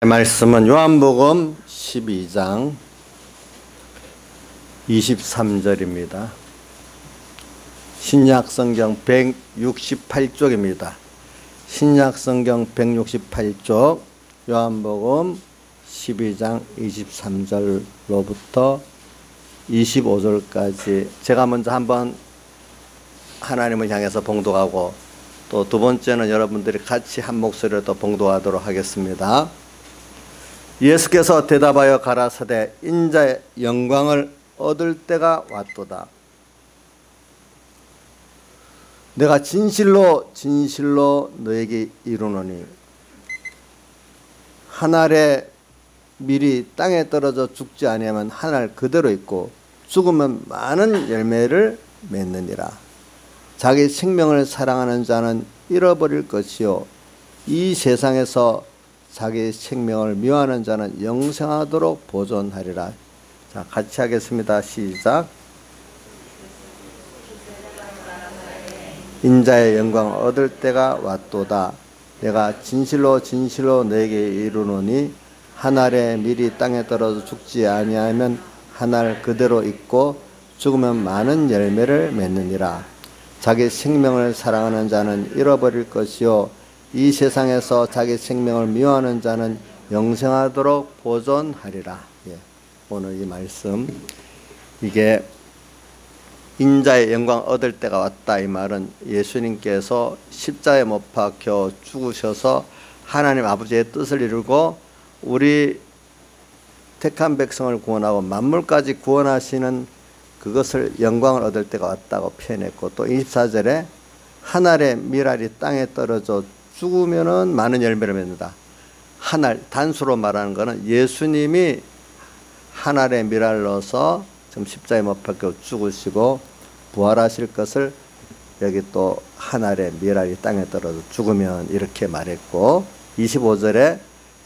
말씀은 요한복음 12장 23절입니다. 신약성경 168쪽입니다. 신약성경 168쪽 요한복음 12장 23절로부터 25절까지 제가 먼저 한번 하나님을 향해서 봉독하고 또 두 번째는 여러분들이 같이 한 목소리로 또 봉독하도록 하겠습니다. 예수께서 대답하여 가라사대 인자의 영광을 얻을 때가 왔도다. 내가 진실로 진실로 너에게 이르노니 한 알의 밀이 땅에 떨어져 죽지 아니하면 한 알 그대로 있고 죽으면 많은 열매를 맺느니라. 자기 생명을 사랑하는 자는 잃어버릴 것이요 이 세상에서 자기 생명을 미워하는 자는 영생하도록 보존하리라. 자, 같이 하겠습니다. 시작. 인자의 영광을 얻을 때가 왔도다. 내가 진실로 진실로 너에게 이르노니 한 알의 밀이 땅에 떨어져 죽지 아니하면 한 알 그대로 있고 죽으면 많은 열매를 맺느니라. 자기 생명을 사랑하는 자는 잃어버릴 것이요 이 세상에서 자기 생명을 미워하는 자는 영생하도록 보존하리라. 예, 오늘 이 말씀 이게 인자의 영광 얻을 때가 왔다. 이 말은 예수님께서 십자가에 못 박혀 죽으셔서 하나님 아버지의 뜻을 이루고 우리 택한 백성을 구원하고 만물까지 구원하시는 그것을 영광을 얻을 때가 왔다고 표현했고 또 24절에 한 알의 밀알이 땅에 떨어져 죽으면은 많은 열매를 맺는다. 한 알, 단수로 말하는 것은 예수님이 한 알의 밀알로서 지금 십자가에 못 박혀 죽으시고 부활하실 것을 여기 또 한 알의 밀알이 땅에 떨어져 죽으면 이렇게 말했고 25절에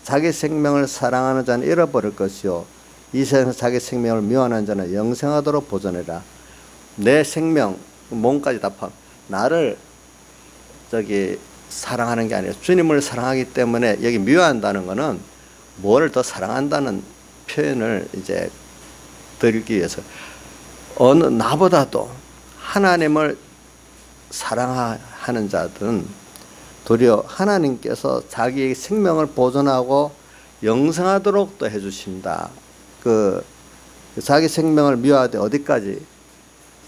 자기 생명을 사랑하는 자는 잃어버릴 것이요 이 세상에서 자기 생명을 미워하는 자는 영생하도록 보존해라. 내 생명, 몸까지 다 나를 사랑하는 게 아니라 주님을 사랑하기 때문에 여기 미워한다는 것은 뭐를 더 사랑한다는 표현을 이제 드리기 위해서 어느 나보다도 하나님을 사랑하는 자들은 도리어 하나님께서 자기의 생명을 보존하고 영생하도록 또 해주신다. 자기 생명을 미워하되 어디까지?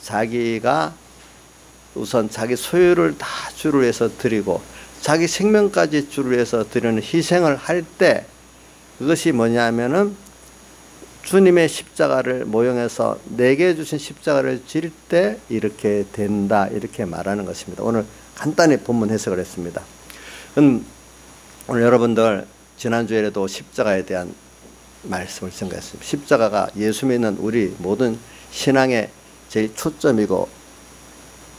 자기가 우선 자기 소유를 다 주를 위해서 드리고 자기 생명까지 주를 위해서 드리는 희생을 할 때 그것이 뭐냐면은 주님의 십자가를 모형해서 내게 주신 십자가를 질 때 이렇게 된다. 이렇게 말하는 것입니다. 오늘 간단히 본문 해석을 했습니다. 오늘 여러분들 지난주에도 십자가에 대한 말씀을 전가했습니다. 십자가가 예수 믿는 우리 모든 신앙의 제일 초점이고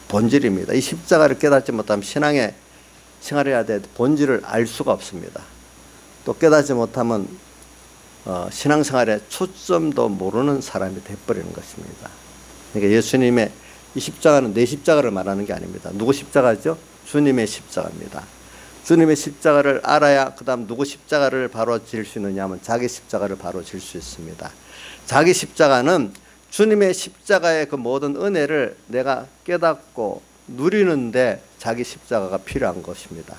본질입니다. 이 십자가를 깨닫지 못하면 신앙의 생활해야 될 본질을 알 수가 없습니다. 또 깨닫지 못하면 신앙생활의 초점도 모르는 사람이 돼버리는 것입니다. 그러니까 예수님의 이 십자가는 내 십자가를 말하는 게 아닙니다. 누구 십자가죠? 주님의 십자가입니다. 주님의 십자가를 알아야 그 다음 누구 십자가를 바로 질 수 있느냐 하면 자기 십자가를 바로 질 수 있습니다. 자기 십자가는 주님의 십자가의 그 모든 은혜를 내가 깨닫고 누리는데 자기 십자가가 필요한 것입니다.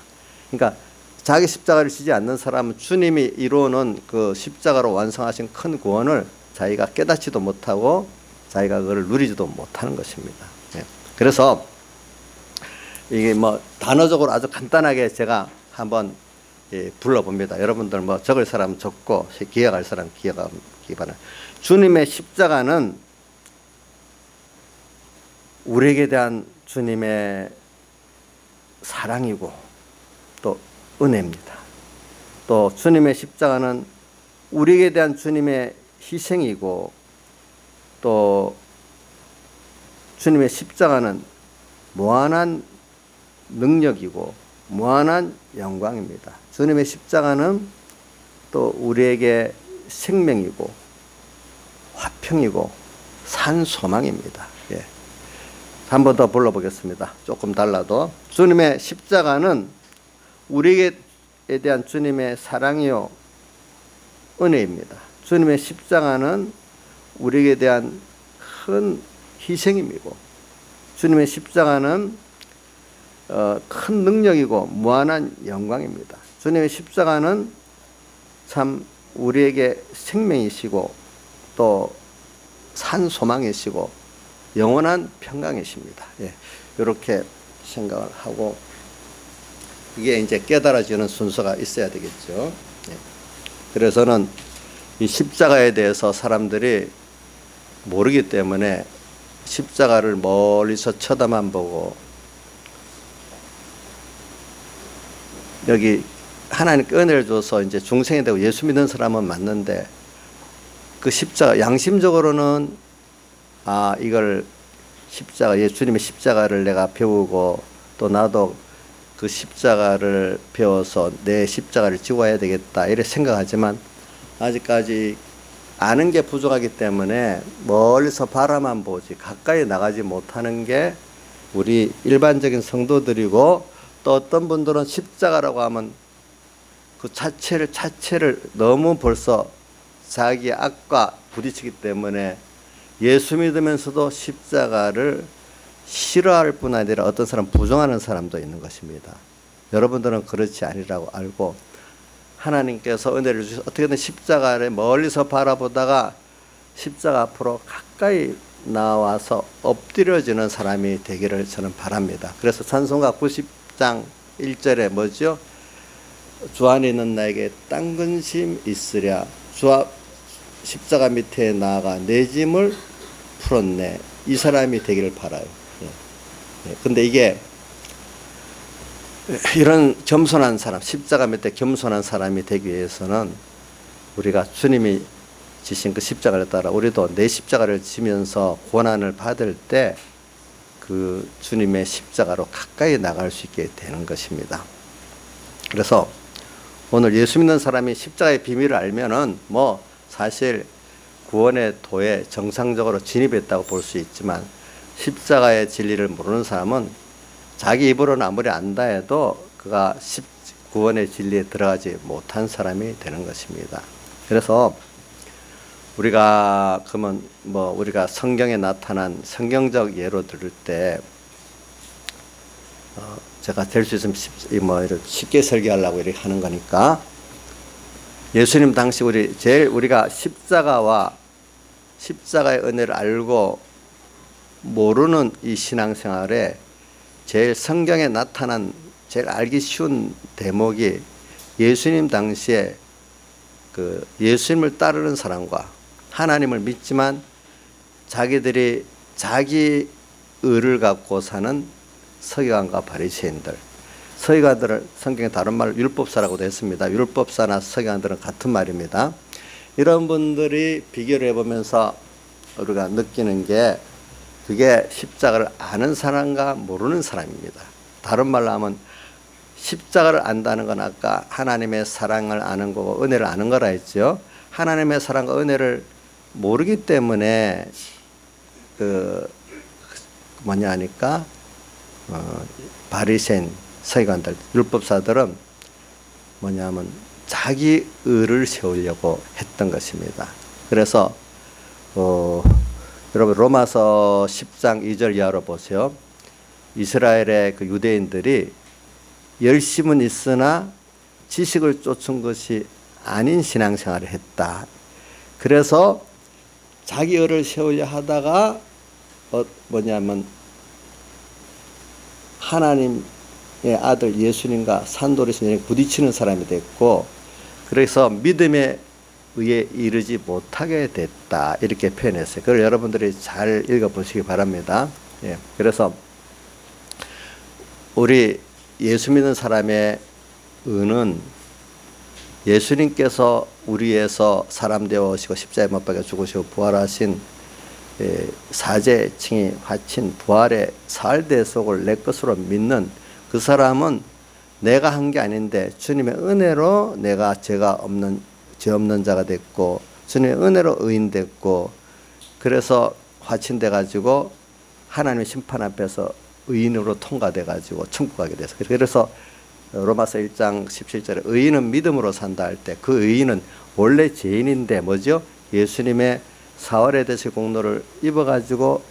그러니까 자기 십자가를 지지 않는 사람은 주님이 이루어놓은 그 십자가로 완성하신 큰 구원을 자기가 깨닫지도 못하고 자기가 그걸 누리지도 못하는 것입니다. 그래서 이게 단어적으로 아주 간단하게 제가 한번 불러봅니다. 여러분들 적을 사람 적고 기억할 사람 기억하기 바랍니다. 주님의 십자가는 우리에게 대한 주님의 사랑이고 또 은혜입니다. 또 주님의 십자가는 우리에게 대한 주님의 희생이고 또 주님의 십자가는 무한한 능력이고 무한한 영광입니다. 주님의 십자가는 또 우리에게 생명이고 화평이고 산 소망입니다. 예. 한 번 더 불러보겠습니다. 조금 달라도 주님의 십자가는 우리에게 대한 주님의 사랑이요 은혜입니다. 주님의 십자가는 우리에게 대한 큰 희생임이고, 주님의 십자가는 큰 능력이고 무한한 영광입니다. 주님의 십자가는 참 우리에게 생명이시고 또 산 소망이시고 영원한 평강이십니다. 예, 이렇게 생각을 하고, 이게 이제 깨달아지는 순서가 있어야 되겠죠. 예. 그래서는 이 십자가에 대해서 사람들이 모르기 때문에 십자가를 멀리서 쳐다만 보고, 여기 하나님께 은혜를 줘서 이제 중생이 되고 예수 믿는 사람은 맞는데, 그 십자가, 양심적으로는 이걸 십자가, 예수님의 십자가를 내가 배우고 또 나도 그 십자가를 배워서 내 십자가를 지고 와야 되겠다 이렇게 생각하지만, 아직까지 아는 게 부족하기 때문에 멀리서 바라만 보지 가까이 나가지 못하는 게 우리 일반적인 성도들이고, 또 어떤 분들은 십자가라고 하면 그 자체를 너무 벌써 자기의 악과 부딪히기 때문에 예수 믿으면서도 십자가를 싫어할 뿐 아니라 어떤 사람 부정하는 사람도 있는 것입니다. 여러분들은 그렇지 아니라고 알고, 하나님께서 은혜를 주셔서 어떻게든 십자가를 멀리서 바라보다가 십자가 앞으로 가까이 나와서 엎드려지는 사람이 되기를 저는 바랍니다. 그래서 찬송가 90장 1절에 뭐죠? 주 안에 있는 나에게 딴 근심 있으랴, 주 앞 십자가 밑에 나아가 내 짐을 풀었네. 이 사람이 되기를 바라요. 근데 이게 이런 겸손한 사람, 십자가 밑에 겸손한 사람이 되기 위해서는 우리가 주님이 지신 그 십자가를 따라 우리도 내 십자가를 지면서 고난을 받을 때 그 주님의 십자가로 가까이 나갈 수 있게 되는 것입니다. 그래서 오늘 예수 믿는 사람이 십자가의 비밀을 알면은 뭐 사실 구원의 도에 정상적으로 진입했다고 볼 수 있지만, 십자가의 진리를 모르는 사람은 자기 입으로는 아무리 안다 해도 그가 구원의 진리에 들어가지 못한 사람이 되는 것입니다. 그래서 우리가 그러면 우리가 성경에 나타난 성경적 예로 들을 때 제가 될 수 있으면 이렇게 쉽게 설교하려고 이렇게 하는 거니까, 예수님 당시 우리가 십자가의 은혜를 알고 모르는 이 신앙생활에 제일 성경에 나타난 제일 알기 쉬운 대목이, 예수님 당시에 그 예수님을 따르는 사람과 하나님을 믿지만 자기들이 자기 의를 갖고 사는 서기관과 바리새인들, 서기관들을 성경에 다른 말로 율법사라고도 했습니다. 율법사나 서기관들은 같은 말입니다. 이런 분들이 비교를 해보면서 우리가 느끼는 게, 그게 십자가를 아는 사람과 모르는 사람입니다. 다른 말로 하면 십자가를 안다는 건 아까 하나님의 사랑을 아는 거고 은혜를 아는 거라 했죠. 하나님의 사랑과 은혜를 모르기 때문에 하니까 바리새인, 서기관들, 율법사들은 뭐냐면 자기 의를 세우려고 했던 것입니다. 그래서 여러분 로마서 10장 2절 이하로 보세요. 이스라엘의 그 유대인들이 열심은 있으나 지식을 쫓은 것이 아닌 신앙생활을 했다. 그래서 자기 의를 세우려 하다가 하나님의 아들 예수님과 산돌이신에 부딪히는 사람이 됐고, 그래서 믿음에 의에 이르지 못하게 됐다, 이렇게 표현했어요. 그걸 여러분들이 잘 읽어보시기 바랍니다. 예, 그래서 우리 예수 믿는 사람의 의는 예수님께서 우리 위해서 사람 되어 오시고 십자가에 못 박혀 죽으시고 부활하신 사제층이 바친 부활의 사흘 대속을 내 것으로 믿는 그 사람은 내가 한 게 아닌데 주님의 은혜로 내가 죄 없는 자가 됐고, 주님의 은혜로 의인 됐고, 그래서 화친돼 가지고 하나님의 심판 앞에서 의인으로 통과돼 가지고 천국 가게 됐어요. 그래서 로마서 1장 17절에 의인은 믿음으로 산다 할 때 그 의인은 원래 죄인인데 뭐죠? 예수님의 사활에 대해서 공로를 입어가지고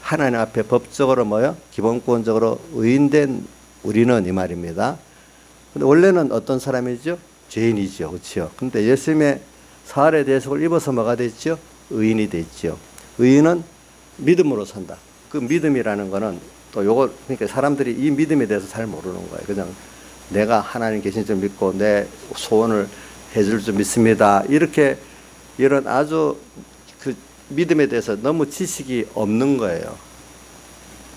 하나님 앞에 법적으로 뭐요? 기본권적으로 의인된 우리는 이 말입니다. 근데 원래는 어떤 사람이죠? 죄인이죠. 그렇죠? 근데 예수님의 사활에 대해서 입어서 뭐가 됐죠? 의인이 됐죠. 의인은 믿음으로 산다. 그 믿음이라는 거는 또 요거, 그러니까 사람들이 이 믿음에 대해서 잘 모르는 거예요. 그냥 내가 하나님 계신 줄 믿고 내 소원을 해줄 줄 믿습니다. 이렇게 이런 아주 그 믿음에 대해서 너무 지식이 없는 거예요.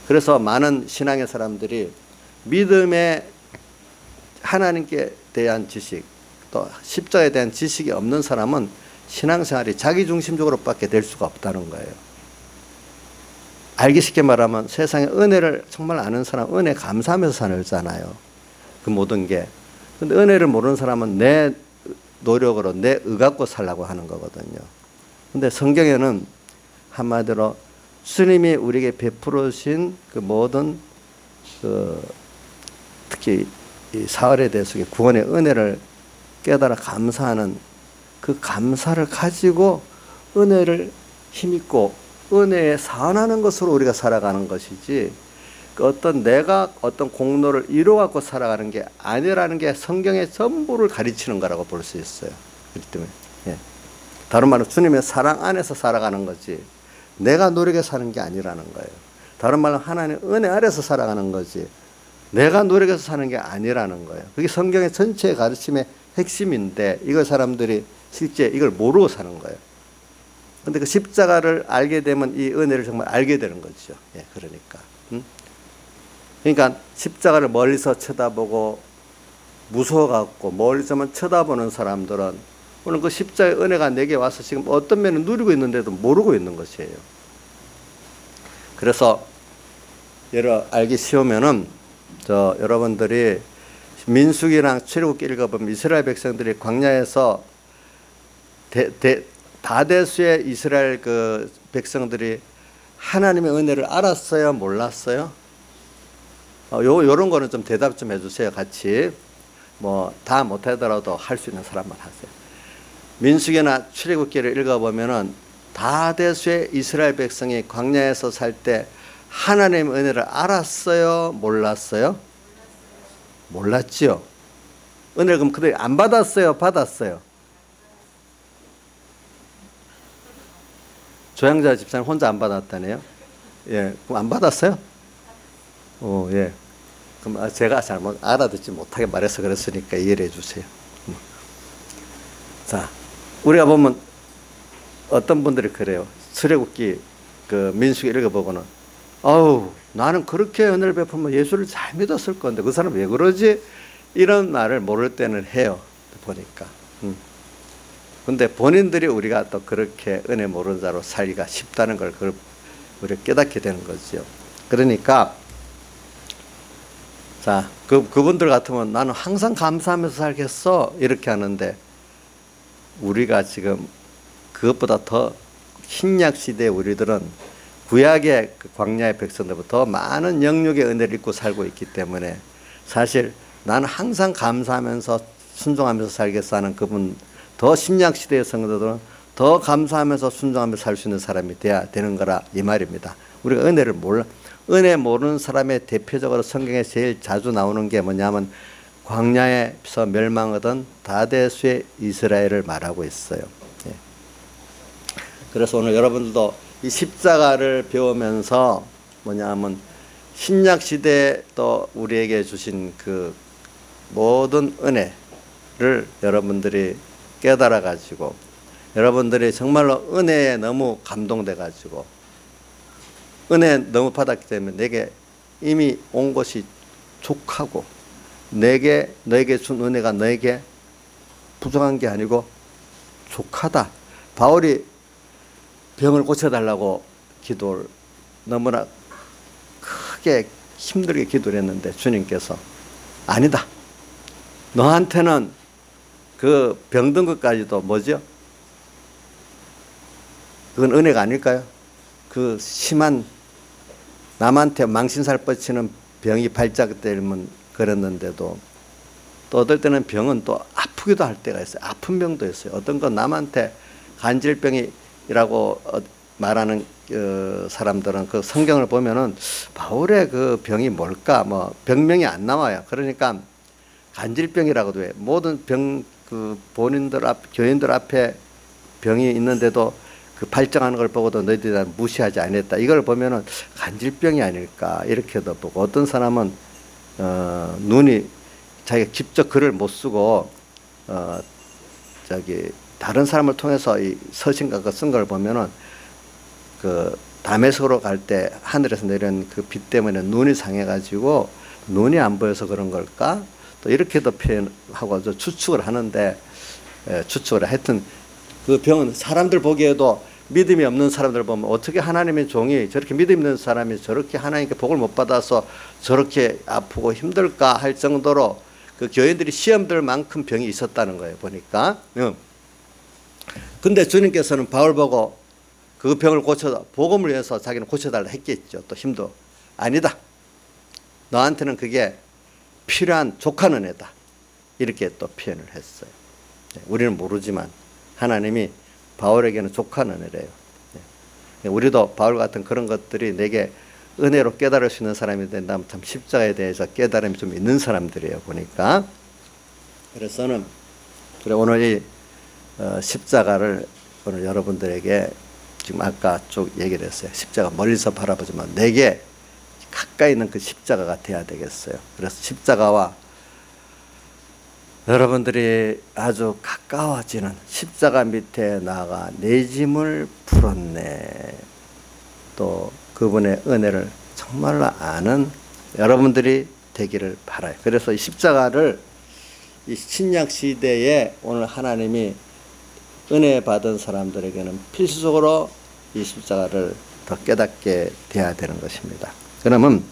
그래서 많은 신앙의 사람들이 믿음에 하나님께 대한 지식, 또 십자가에 대한 지식이 없는 사람은 신앙생활이 자기중심적으로밖에 될 수가 없다는 거예요. 알기 쉽게 말하면 세상에 은혜를 정말 아는 사람, 은혜 감사하면서 살잖아요. 그 모든 게. 근데 은혜를 모르는 사람은 내 노력으로 내 의 갖고 살라고 하는 거거든요. 근데 성경에는 한마디로 주님이 우리에게 베풀어 주신 그 모든 특히 이 사활에 대해서 구원의 은혜를 깨달아 감사하는 그 감사를 가지고 은혜를 힘입고 은혜에 사안하는 것으로 우리가 살아가는 것이지 그 어떤 내가 어떤 공로를 이루어갖고 살아가는 게 아니라는 게 성경의 전부를 가르치는 거라고 볼 수 있어요. 그렇기 때문에 다른 말로 주님의 사랑 안에서 살아가는 거지 내가 노력해 사는 게 아니라는 거예요. 다른 말로 하나님의 은혜 아래서 살아가는 거지 내가 노력해서 사는 게 아니라는 거예요. 그게 성경의 전체 가르침의 핵심인데 이걸 사람들이 실제 이걸 모르고 사는 거예요. 근데 그 십자가를 알게 되면 이 은혜를 정말 알게 되는 거죠. 그러니까. 그러니까 십자가를 멀리서 쳐다보고 무서워갖고 멀리서만 쳐다보는 사람들은 오늘 그 십자가의 은혜가 내게 와서 지금 어떤 면을 누리고 있는데도 모르고 있는 것이에요. 그래서 알기 쉬우면은 여러분들이 민수기랑 출애굽기 읽어보면 이스라엘 백성들이 광야에서 다대수의 이스라엘 그 백성들이 하나님의 은혜를 알았어요? 몰랐어요? 요런 거는 좀 대답 좀 해주세요. 같이. 뭐 다 못하더라도 할 수 있는 사람만 하세요. 민수기나 출애굽기를 읽어보면은 다대수의 이스라엘 백성이 광야에서 살 때 하나님의 은혜를 알았어요? 몰랐어요? 몰랐지요. 은혜를 그럼 그들이 안 받았어요? 받았어요? 조양자 집사님 혼자 안 받았다네요. 그럼 안 받았어요? 예. 그럼 제가 잘못 알아듣지 못하게 말해서 그랬으니까 이해를 해주세요. 자, 우리가 보면 어떤 분들이 그래요. 출애굽기 그 민수기 읽어보고는 나는 그렇게 은혜를 베풀면 예수를 잘 믿었을 건데 그 사람 왜 그러지? 이런 말을 모를 때는 해요. 보니까. 근데 본인들이 우리가 또 그렇게 은혜 모르는 자로 살기가 쉽다는 걸 우리가 깨닫게 되는 거죠. 그러니까 자, 그분들 같으면 나는 항상 감사하면서 살겠어 이렇게 하는데 우리가 지금 그것보다 더 신약 시대에 우리들은 구약의 그 광야의 백성들보다 더 많은 영육의 은혜를 입고 살고 있기 때문에 사실 나는 항상 감사하면서 순종하면서 살겠어 하는 그분 더 신약 시대의 성도들은 더 감사하면서 순종하면서 살 수 있는 사람이 돼야 되는 거라 이 말입니다. 우리가 은혜를 은혜 모르는 사람의 대표적으로 성경에 제일 자주 나오는 게 뭐냐면 광야에서 멸망하던 다대수의 이스라엘을 말하고 있어요. 그래서 오늘 여러분들도 이 십자가를 배우면서 뭐냐면 신약 시대에 또 우리에게 주신 그 모든 은혜를 여러분들이 깨달아 가지고 여러분들이 정말로 은혜에 너무 감동돼 가지고 은혜 너무 받았기 때문에 내게 이미 온 것이 족하고 너에게 준 은혜가 너에게 부족한 게 아니고 족하다. 바울이 병을 고쳐달라고 기도를 너무나 크게 힘들게 기도를 했는데 주님께서 아니다. 너한테는 그 병든 것까지도 뭐죠? 그건 은혜가 아닐까요? 그 심한 남한테 망신살 뻗치는 병이 발작되면 그랬는데도 또 어떨 때는 병은 또 아프기도 할 때가 있어요. 아픈 병도 있어요. 어떤 건 남한테 간질병이라고 말하는 사람들은 그 성경을 보면은 바울의 그 병이 뭘까 뭐 병명이 안 나와요. 그러니까 간질병이라고도 해. 모든 병 그 본인들 교인들 앞에 병이 있는데도 그 발정하는 걸 보고도 너희들이 다 무시하지 않았다. 이걸 보면은 간질병이 아닐까 이렇게도 보고, 어떤 사람은 눈이 자기가 직접 글을 못 쓰고 다른 사람을 통해서 이 서신과 그 쓴 걸 보면은 그 다메섹으로 갈 때 하늘에서 내린 그 빛 때문에 눈이 상해가지고 눈이 안 보여서 그런 걸까? 또 이렇게도 표현하고 추측을 하는데, 추측을 하여튼 그 병은 사람들 보기에도 믿음이 없는 사람들 보면 어떻게 하나님의 종이 저렇게 믿음 있는 사람이 저렇게 하나님께 복을 못 받아서 저렇게 아프고 힘들까 할 정도로 그 교인들이 시험들 만큼 병이 있었다는 거예요, 보니까. 근데 주님께서는 바울 보고 그 병을 고쳐, 복음을 위해서 자기는 고쳐달라 했겠죠. 또 힘도 아니다. 너한테는 그게 필요한 족한 은혜다. 이렇게 또 표현을 했어요. 우리는 모르지만 하나님이 바울에게는 족한 은혜래요. 우리도 바울 같은 그런 것들이 내게 은혜로 깨달을 수 있는 사람이 된다면 참 십자가에 대해서 깨달음이 좀 있는 사람들이에요, 보니까. 그래서는 오늘 이 십자가를 오늘 여러분들에게 지금 아까 쭉 얘기를 했어요. 십자가 멀리서 바라보지만 내게 가까이 있는 그 십자가가 돼야 되겠어요. 그래서 십자가와 여러분들이 아주 가까워지는 십자가 밑에 나아가 내 짐을 풀었네. 또 그분의 은혜를 정말로 아는 여러분들이 되기를 바라요. 그래서 이 십자가를 이 신약 시대에 오늘 하나님이 은혜 받은 사람들에게는 필수적으로 이 십자가를 더 깨닫게 돼야 되는 것입니다. 그러면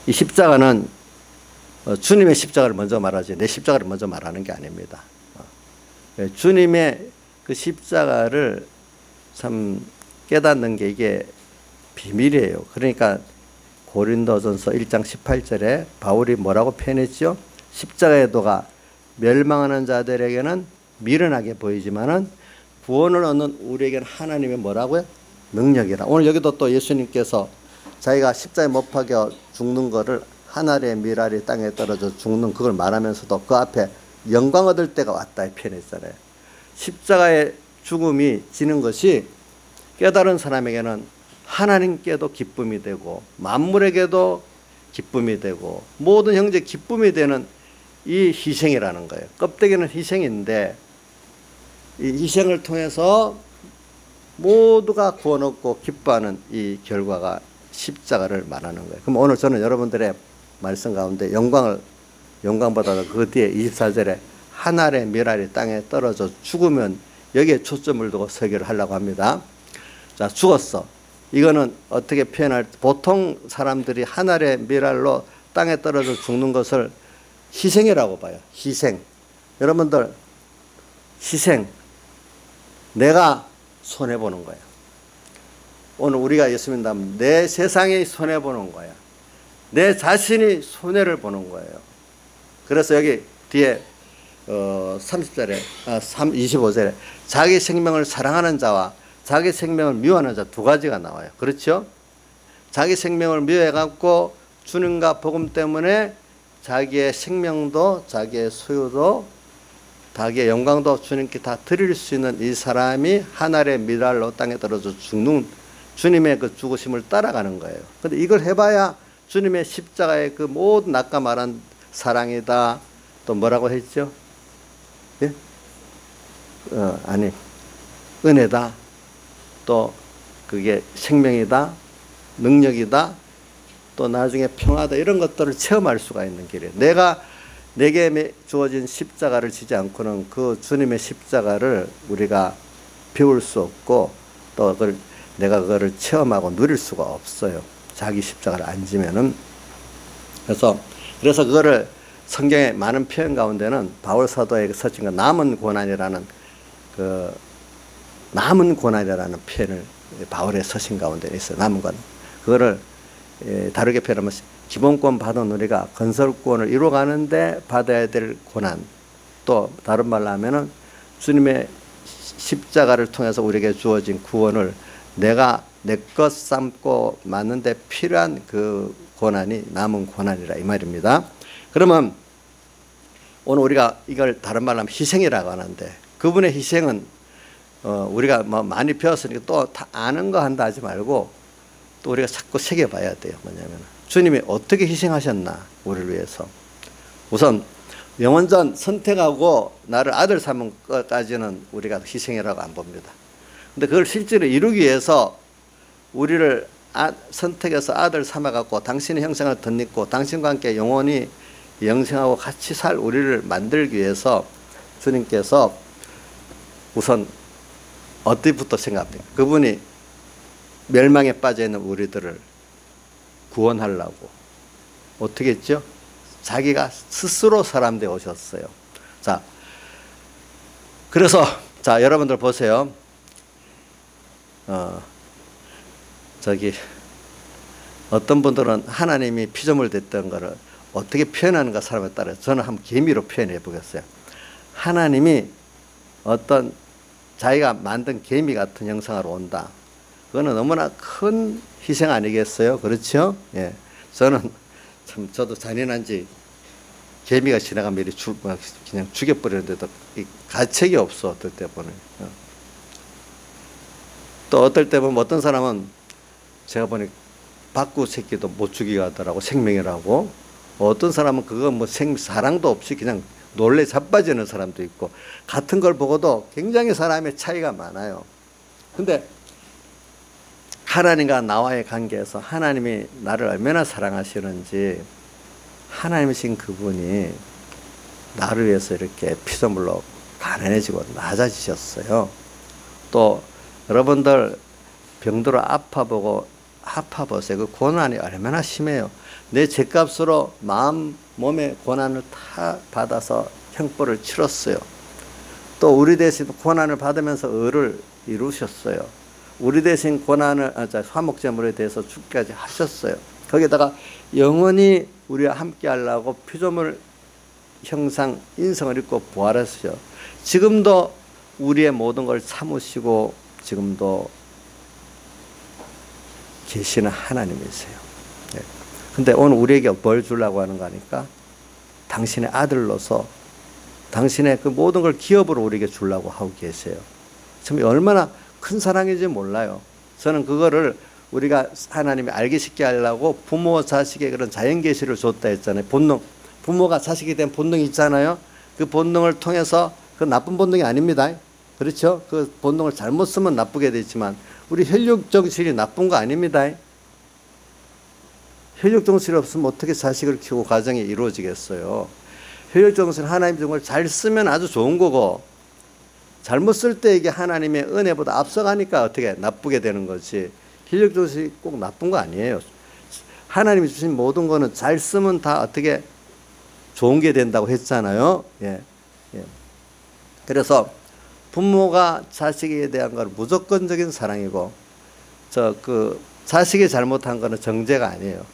이 십자가는 주님의 십자가를 먼저 말하지 내 십자가를 먼저 말하는 게 아닙니다. 주님의 그 십자가를 참 깨닫는 게 이게 비밀이에요. 그러니까 고린도전서 1장 18절에 바울이 뭐라고 표현했죠? 십자가의 도가 멸망하는 자들에게는 미련하게 보이지만은 구원을 얻는 우리에게는 하나님의 뭐라고요? 능력이라. 오늘 여기도 또 예수님께서 자기가 십자가에 못 박혀 죽는 거를 하늘의 미랄이 땅에 떨어져 죽는 그걸 말하면서도 그 앞에 영광 얻을 때가 왔다 표현했잖아요. 십자가의 죽음이 지는 것이 깨달은 사람에게는 하나님께도 기쁨이 되고 만물에게도 기쁨이 되고 모든 형제 기쁨이 되는 이 희생이라는 거예요. 껍데기는 희생인데 이 희생을 통해서 모두가 구원 얻고 기뻐하는 이 결과가 십자가를 말하는 거예요. 그럼 오늘 저는 여러분들의 말씀 가운데 영광보다 그 뒤에 24절에 하늘의 미랄이 땅에 떨어져 죽으면 여기에 초점을 두고 설교를 하려고 합니다. 자, 죽었어. 이거는 어떻게 표현할, 보통 사람들이 하늘의 미랄로 땅에 떨어져 죽는 것을 희생이라고 봐요. 희생. 여러분들, 희생. 내가 손해보는 거야. 오늘 우리가 예수 믿는다면 내 세상이 손해보는 거야. 내 자신이 손해를 보는 거예요. 그래서 여기 뒤에 30절에 25절에 자기 생명을 사랑하는 자와 자기 생명을 미워하는 자 두 가지가 나와요. 그렇죠? 자기 생명을 미워해갖고 주님과 복음 때문에 자기의 생명도 자기의 소유도 자기의 영광도 주님께 다 드릴 수 있는 이 사람이 하늘의 미랄로 땅에 떨어져 죽는 주님의 그 죽으심을 따라가는 거예요. 근데 이걸 해봐야 주님의 십자가의 그 모든 아까 말한 사랑이다. 또 뭐라고 했죠? 예? 아니, 은혜다. 또 그게 생명이다. 능력이다. 또 나중에 평화다. 이런 것들을 체험할 수가 있는 길이에요. 내게 주어진 십자가를 지지 않고는 그 주님의 십자가를 우리가 배울 수 없고 또 내가 그거를 체험하고 누릴 수가 없어요. 자기 십자가를 안 지면은. 그래서 그거를 성경의 많은 표현 가운데는 바울 사도의 서칭과 남은 고난이라는 표현을 바울의 서신 가운데 있어요. 남은 고난. 그거를 다르게 표현하면 기본권 받은 우리가 건설권을 이루어가는데 받아야 될 고난, 또 다른 말로 하면은 주님의 십자가를 통해서 우리에게 주어진 구원을 내가 내 것 삼고 맞는데 필요한 그 고난이 남은 고난이라 이 말입니다. 그러면 오늘 우리가 이걸 다른 말로 하면 희생이라고 하는데, 그분의 희생은 우리가 뭐 많이 배웠으니까 또 다 아는 거 한다 하지 말고 또 우리가 자꾸 새겨봐야 돼요. 뭐냐면 주님이 어떻게 희생하셨나 우리를 위해서. 우선 영원전 선택하고 나를 아들 삼은 것까지는 우리가 희생이라고 안 봅니다. 근데 그걸 실제로 이루기 위해서 우리를 선택해서 아들 삼아갖고 당신의 형상을 덧입고 당신과 함께 영원히 영생하고 같이 살 우리를 만들기 위해서 주님께서 우선 어디부터 생각합니까? 그분이 멸망에 빠져있는 우리들을 구원하려고 어떻게 했죠? 자기가 스스로 사람 되어 오셨어요. 자, 그래서 자 여러분들 보세요. 어떤 분들은 하나님이 피조물 됐던 거를 어떻게 표현하는가 사람에 따라 저는 한번 개미로 표현해 보겠어요. 하나님이 어떤 자기가 만든 개미 같은 형상으로 온다. 그거는 너무나 큰 희생 아니겠어요? 그렇죠? 예. 저는 참 저도 잔인한지 개미가 지나가면 그냥 죽여버리는데도 가책이 없어. 어떨 때 보면. 또 어떨 때 보면 어떤 사람은 제가 보니 박구 새끼도 못 죽이게 하더라고, 생명이라고. 어떤 사람은 그거 뭐 사랑도 없이 그냥 놀래 자빠지는 사람도 있고, 같은 걸 보고도 굉장히 사람의 차이가 많아요. 근데 하나님과 나와의 관계에서 하나님이 나를 얼마나 사랑하시는지, 하나님이신 그분이 나를 위해서 이렇게 피조물로 가난해지고 낮아지셨어요. 또 여러분들 병들어 아파보세요. 그 고난이 얼마나 심해요. 내 죄값으로 마음 몸의 고난을 다 받아서 형벌을 치렀어요. 또 우리 대신 고난을 받으면서 의를 이루셨어요. 우리 대신 고난을 화목제물에 대해서 죽기까지 하셨어요. 거기다가 영원히 우리와 함께 하려고 피조물 형상 인성을 입고 부활했어요. 지금도 우리의 모든 걸 참으시고 지금도 계시는 하나님이세요. 네. 근데 오늘 우리에게 뭘 주려고 하는 거 아닙니까? 당신의 아들로서 당신의 그 모든 걸 기업으로 우리에게 주려고 하고 계세요. 참 얼마나 큰 사랑인지 몰라요. 저는 그거를 우리가 하나님이 알기 쉽게 하려고 부모 자식의 그런 자연계시를 줬다 했잖아요. 본능, 부모가 자식에 대한 본능이 있잖아요. 그 본능을 통해서, 그 나쁜 본능이 아닙니다. 그렇죠? 그 본능을 잘못 쓰면 나쁘게 되지만 우리 혈육정신이 나쁜 거 아닙니다. 혈육정신이 없으면 어떻게 자식을 키우고 가정이 이루어지겠어요. 혈육정신 하나님 준 걸 잘 쓰면 아주 좋은 거고, 잘못 쓸 때 이게 하나님의 은혜보다 앞서가니까 어떻게 나쁘게 되는 거지. 혈육정신이 꼭 나쁜 거 아니에요. 하나님이 주신 모든 거는 잘 쓰면 다 어떻게 좋은 게 된다고 했잖아요. 예. 예. 그래서 부모가 자식에 대한 건 무조건적인 사랑이고, 자식이 잘못한 거는 정죄가 아니에요.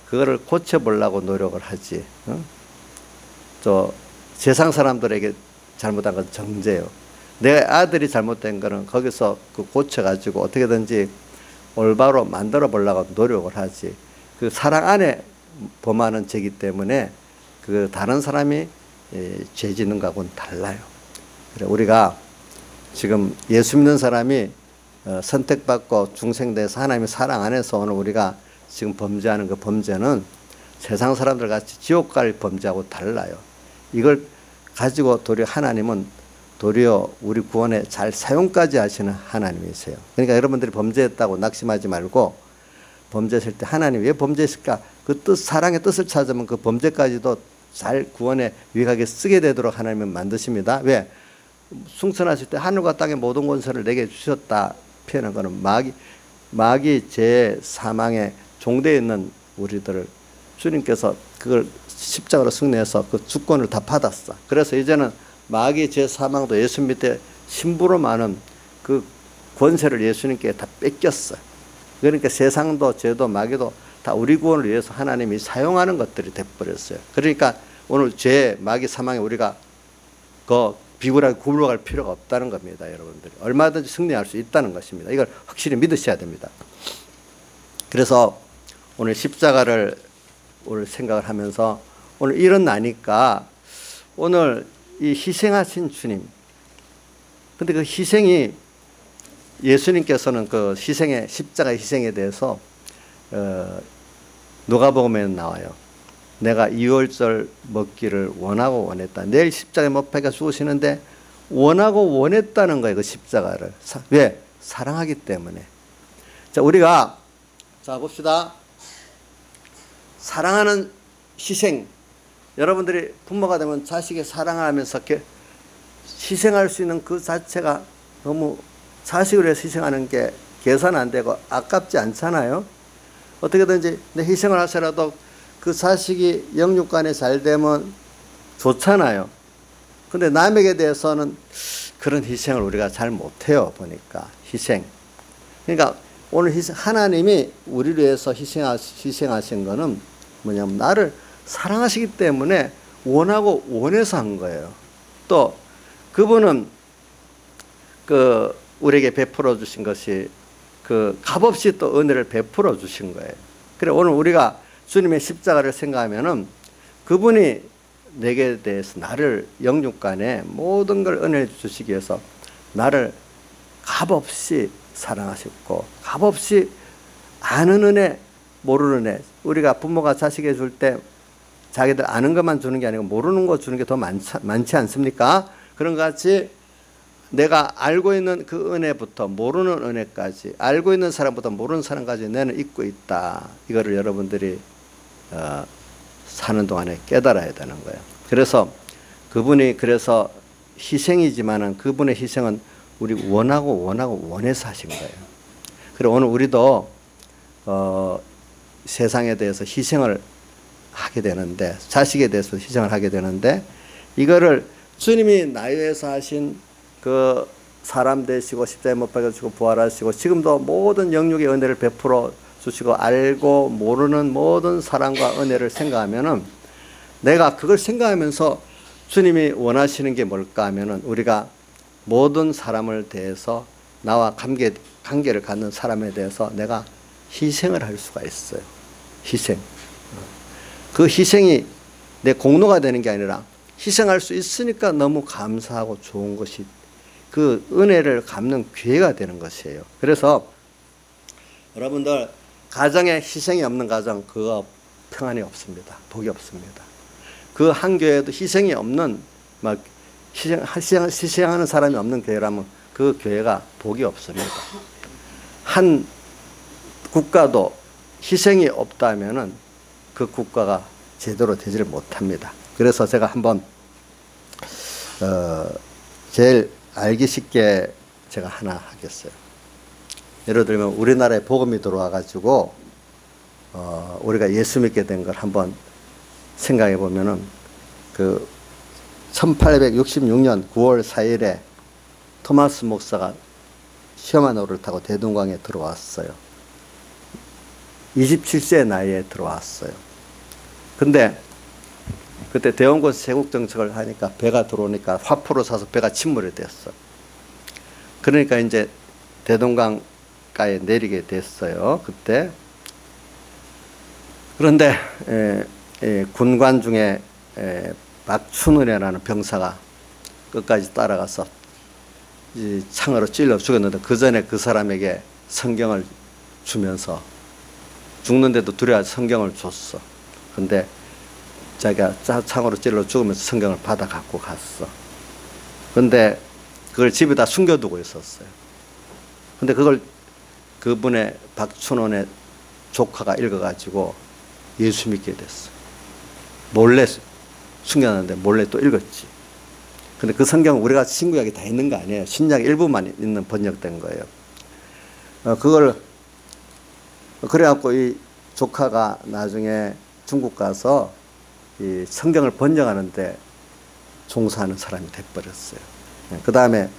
그거를 고쳐보려고 노력을 하지. 세상 사람들에게 잘못한 건 정죄예요. 내 아들이 잘못된 거는 거기서 고쳐가지고 어떻게든지 올바로 만들어 보려고 노력을 하지. 그 사랑 안에 범하는 죄이기 때문에 그 다른 사람이 죄 짓는 거하고는 달라요. 그래 우리가 지금 예수 믿는 사람이 선택받고 중생돼서 하나님의 사랑 안에서 오늘 우리가 지금 범죄하는 그 범죄는 세상 사람들 같이 지옥 갈 범죄하고 달라요. 이걸 가지고 도리어 하나님은 도리어 우리 구원에 잘 사용까지 하시는 하나님이세요. 그러니까 여러분들이 범죄했다고 낙심하지 말고, 범죄했을 때 하나님 왜 범죄했을까? 그 뜻, 사랑의 뜻을 찾으면 그 범죄까지도 잘 구원에 유익하게 쓰게 되도록 하나님은 만드십니다. 왜? 승천하실 때 하늘과 땅의 모든 권세를 내게 주셨다 표현한 것은 마귀 제 사망에 종되어 있는 우리들을 주님께서 그걸 십자가로 승리해서 그 주권을 다 받았어. 그래서 이제는 마귀 제 사망도 예수 밑에 심부름 많은 그 권세를 예수님께 다 뺏겼어요. 그러니까 세상도 죄도 마귀도 다 우리 구원을 위해서 하나님이 사용하는 것들이 돼버렸어요. 그러니까 오늘 죄, 마귀, 사망에 우리가 비굴하게 굴러갈 필요가 없다는 겁니다. 여러분들이 얼마든지 승리할 수 있다는 것입니다. 이걸 확실히 믿으셔야 됩니다. 그래서 오늘 십자가를 오늘 생각을 하면서 오늘 일어나니까 오늘 이 희생하신 주님, 근데 그 희생이 예수님께서는 그 희생의 십자가 희생에 대해서 누가복음에 나와요. 내가 이월절 먹기를 원하고 원했다. 내일 십자가에 못 박혀 죽으시는데 원하고 원했다는 거예요. 그 십자가를. 왜? 사랑하기 때문에. 자, 우리가 자 봅시다. 사랑하는 희생. 여러분들이 부모가 되면 자식의 사랑하면서 희생할 수 있는 그 자체가 너무 자식을 위해서 희생하는 게 계산 안 되고 아깝지 않잖아요. 어떻게든지 내 희생을 하더라도 그 자식이 영육간에 잘 되면 좋잖아요. 근데 남에게 대해서는 그런 희생을 우리가 잘 못해요. 보니까 희생. 그러니까 오늘 하나님이 우리를 위해서 희생하신 거는 뭐냐면 나를 사랑하시기 때문에 원하고 원해서 한 거예요. 또 그분은 우리에게 베풀어 주신 것이 값없이 또 은혜를 베풀어 주신 거예요. 그래 오늘 우리가 주님의 십자가를 생각하면은 그분이 내게 대해서 나를 영육간에 모든 걸 은혜 주시기 위해서 나를 값없이 사랑하셨고 값없이 아는 은혜 모르는 은혜. 우리가 부모가 자식에 줄 때 자기들 아는 것만 주는 게 아니고 모르는 거 주는 게 더 많지 않습니까? 그런 것 같이 내가 알고 있는 그 은혜부터 모르는 은혜까지 알고 있는 사람부터 모르는 사람까지 내는 잊고 있다. 이거를 여러분들이 사는 동안에 깨달아야 되는 거예요. 그래서 그분이 그래서 희생이지만은 그분의 희생은 우리 원하고 원해서 하신 거예요. 그리고 오늘 우리도 세상에 대해서 희생을 하게 되는데 자식에 대해서 희생을 하게 되는데 이거를 주님이 나를 위해서 하신 그 사람 되시고 십자가에 못 박혀주시고 부활하시고 지금도 모든 영육의 은혜를 베풀어 주시고 알고 모르는 모든 사랑과 은혜를 생각하면은 내가 그걸 생각하면서 주님이 원하시는 게 뭘까 하면은 우리가 모든 사람을 대해서 나와 관계를 갖는 사람에 대해서 내가 희생을 할 수가 있어요. 희생. 그 희생이 내 공로가 되는 게 아니라 희생할 수 있으니까 너무 감사하고 좋은 것이 그 은혜를 갚는 기회가 되는 것이에요. 그래서 여러분들 가정에 희생이 없는 가정 그거 평안이 없습니다. 복이 없습니다. 그 한 교회도 희생이 없는 막 희생하는 사람이 없는 교회라면 그 교회가 복이 없습니다. 한 국가도 희생이 없다면은 그 국가가 제대로 되지를 못합니다. 그래서 제가 한번 제일 알기 쉽게 제가 하나 하겠어요. 예를 들면 우리나라에 복음이 들어와 가지고 우리가 예수 믿게 된 걸 한번 생각해 보면은 그 1866년 9월 4일에 토마스 목사가 시험한호를 타고 대동강에 들어왔어요. 27세의 나이에 들어왔어요. 근데 그때 대원군 세국 정책을 하니까 배가 들어오니까 화포로 사서 배가 침몰이 됐어. 그러니까 이제 대동강가에 내리게 됐어요. 그때. 그런데 군관 중에 박춘은이라는 병사가 끝까지 따라가서 창으로 찔러 죽였는데 그 전에 그 사람에게 성경을 주면서 죽는데도 두려워서 성경을 줬어. 근데 자기가 창으로 찔러 죽으면서 성경을 받아 갖고 갔어. 근데 그걸 집에다 숨겨두고 있었어요. 근데 그걸 그분의 박춘원의 조카가 읽어가지고 예수 믿게 됐어. 몰래 숨겨놨는데 몰래 또 읽었지. 근데 그 성경은 우리가 신구약이 다 있는 거 아니에요. 신약 일부만 있는 번역된 거예요. 그걸 그래갖고 이 조카가 나중에 중국 가서 이 성경을 번역하는데 종사하는 사람이 돼버렸어요. 그 다음에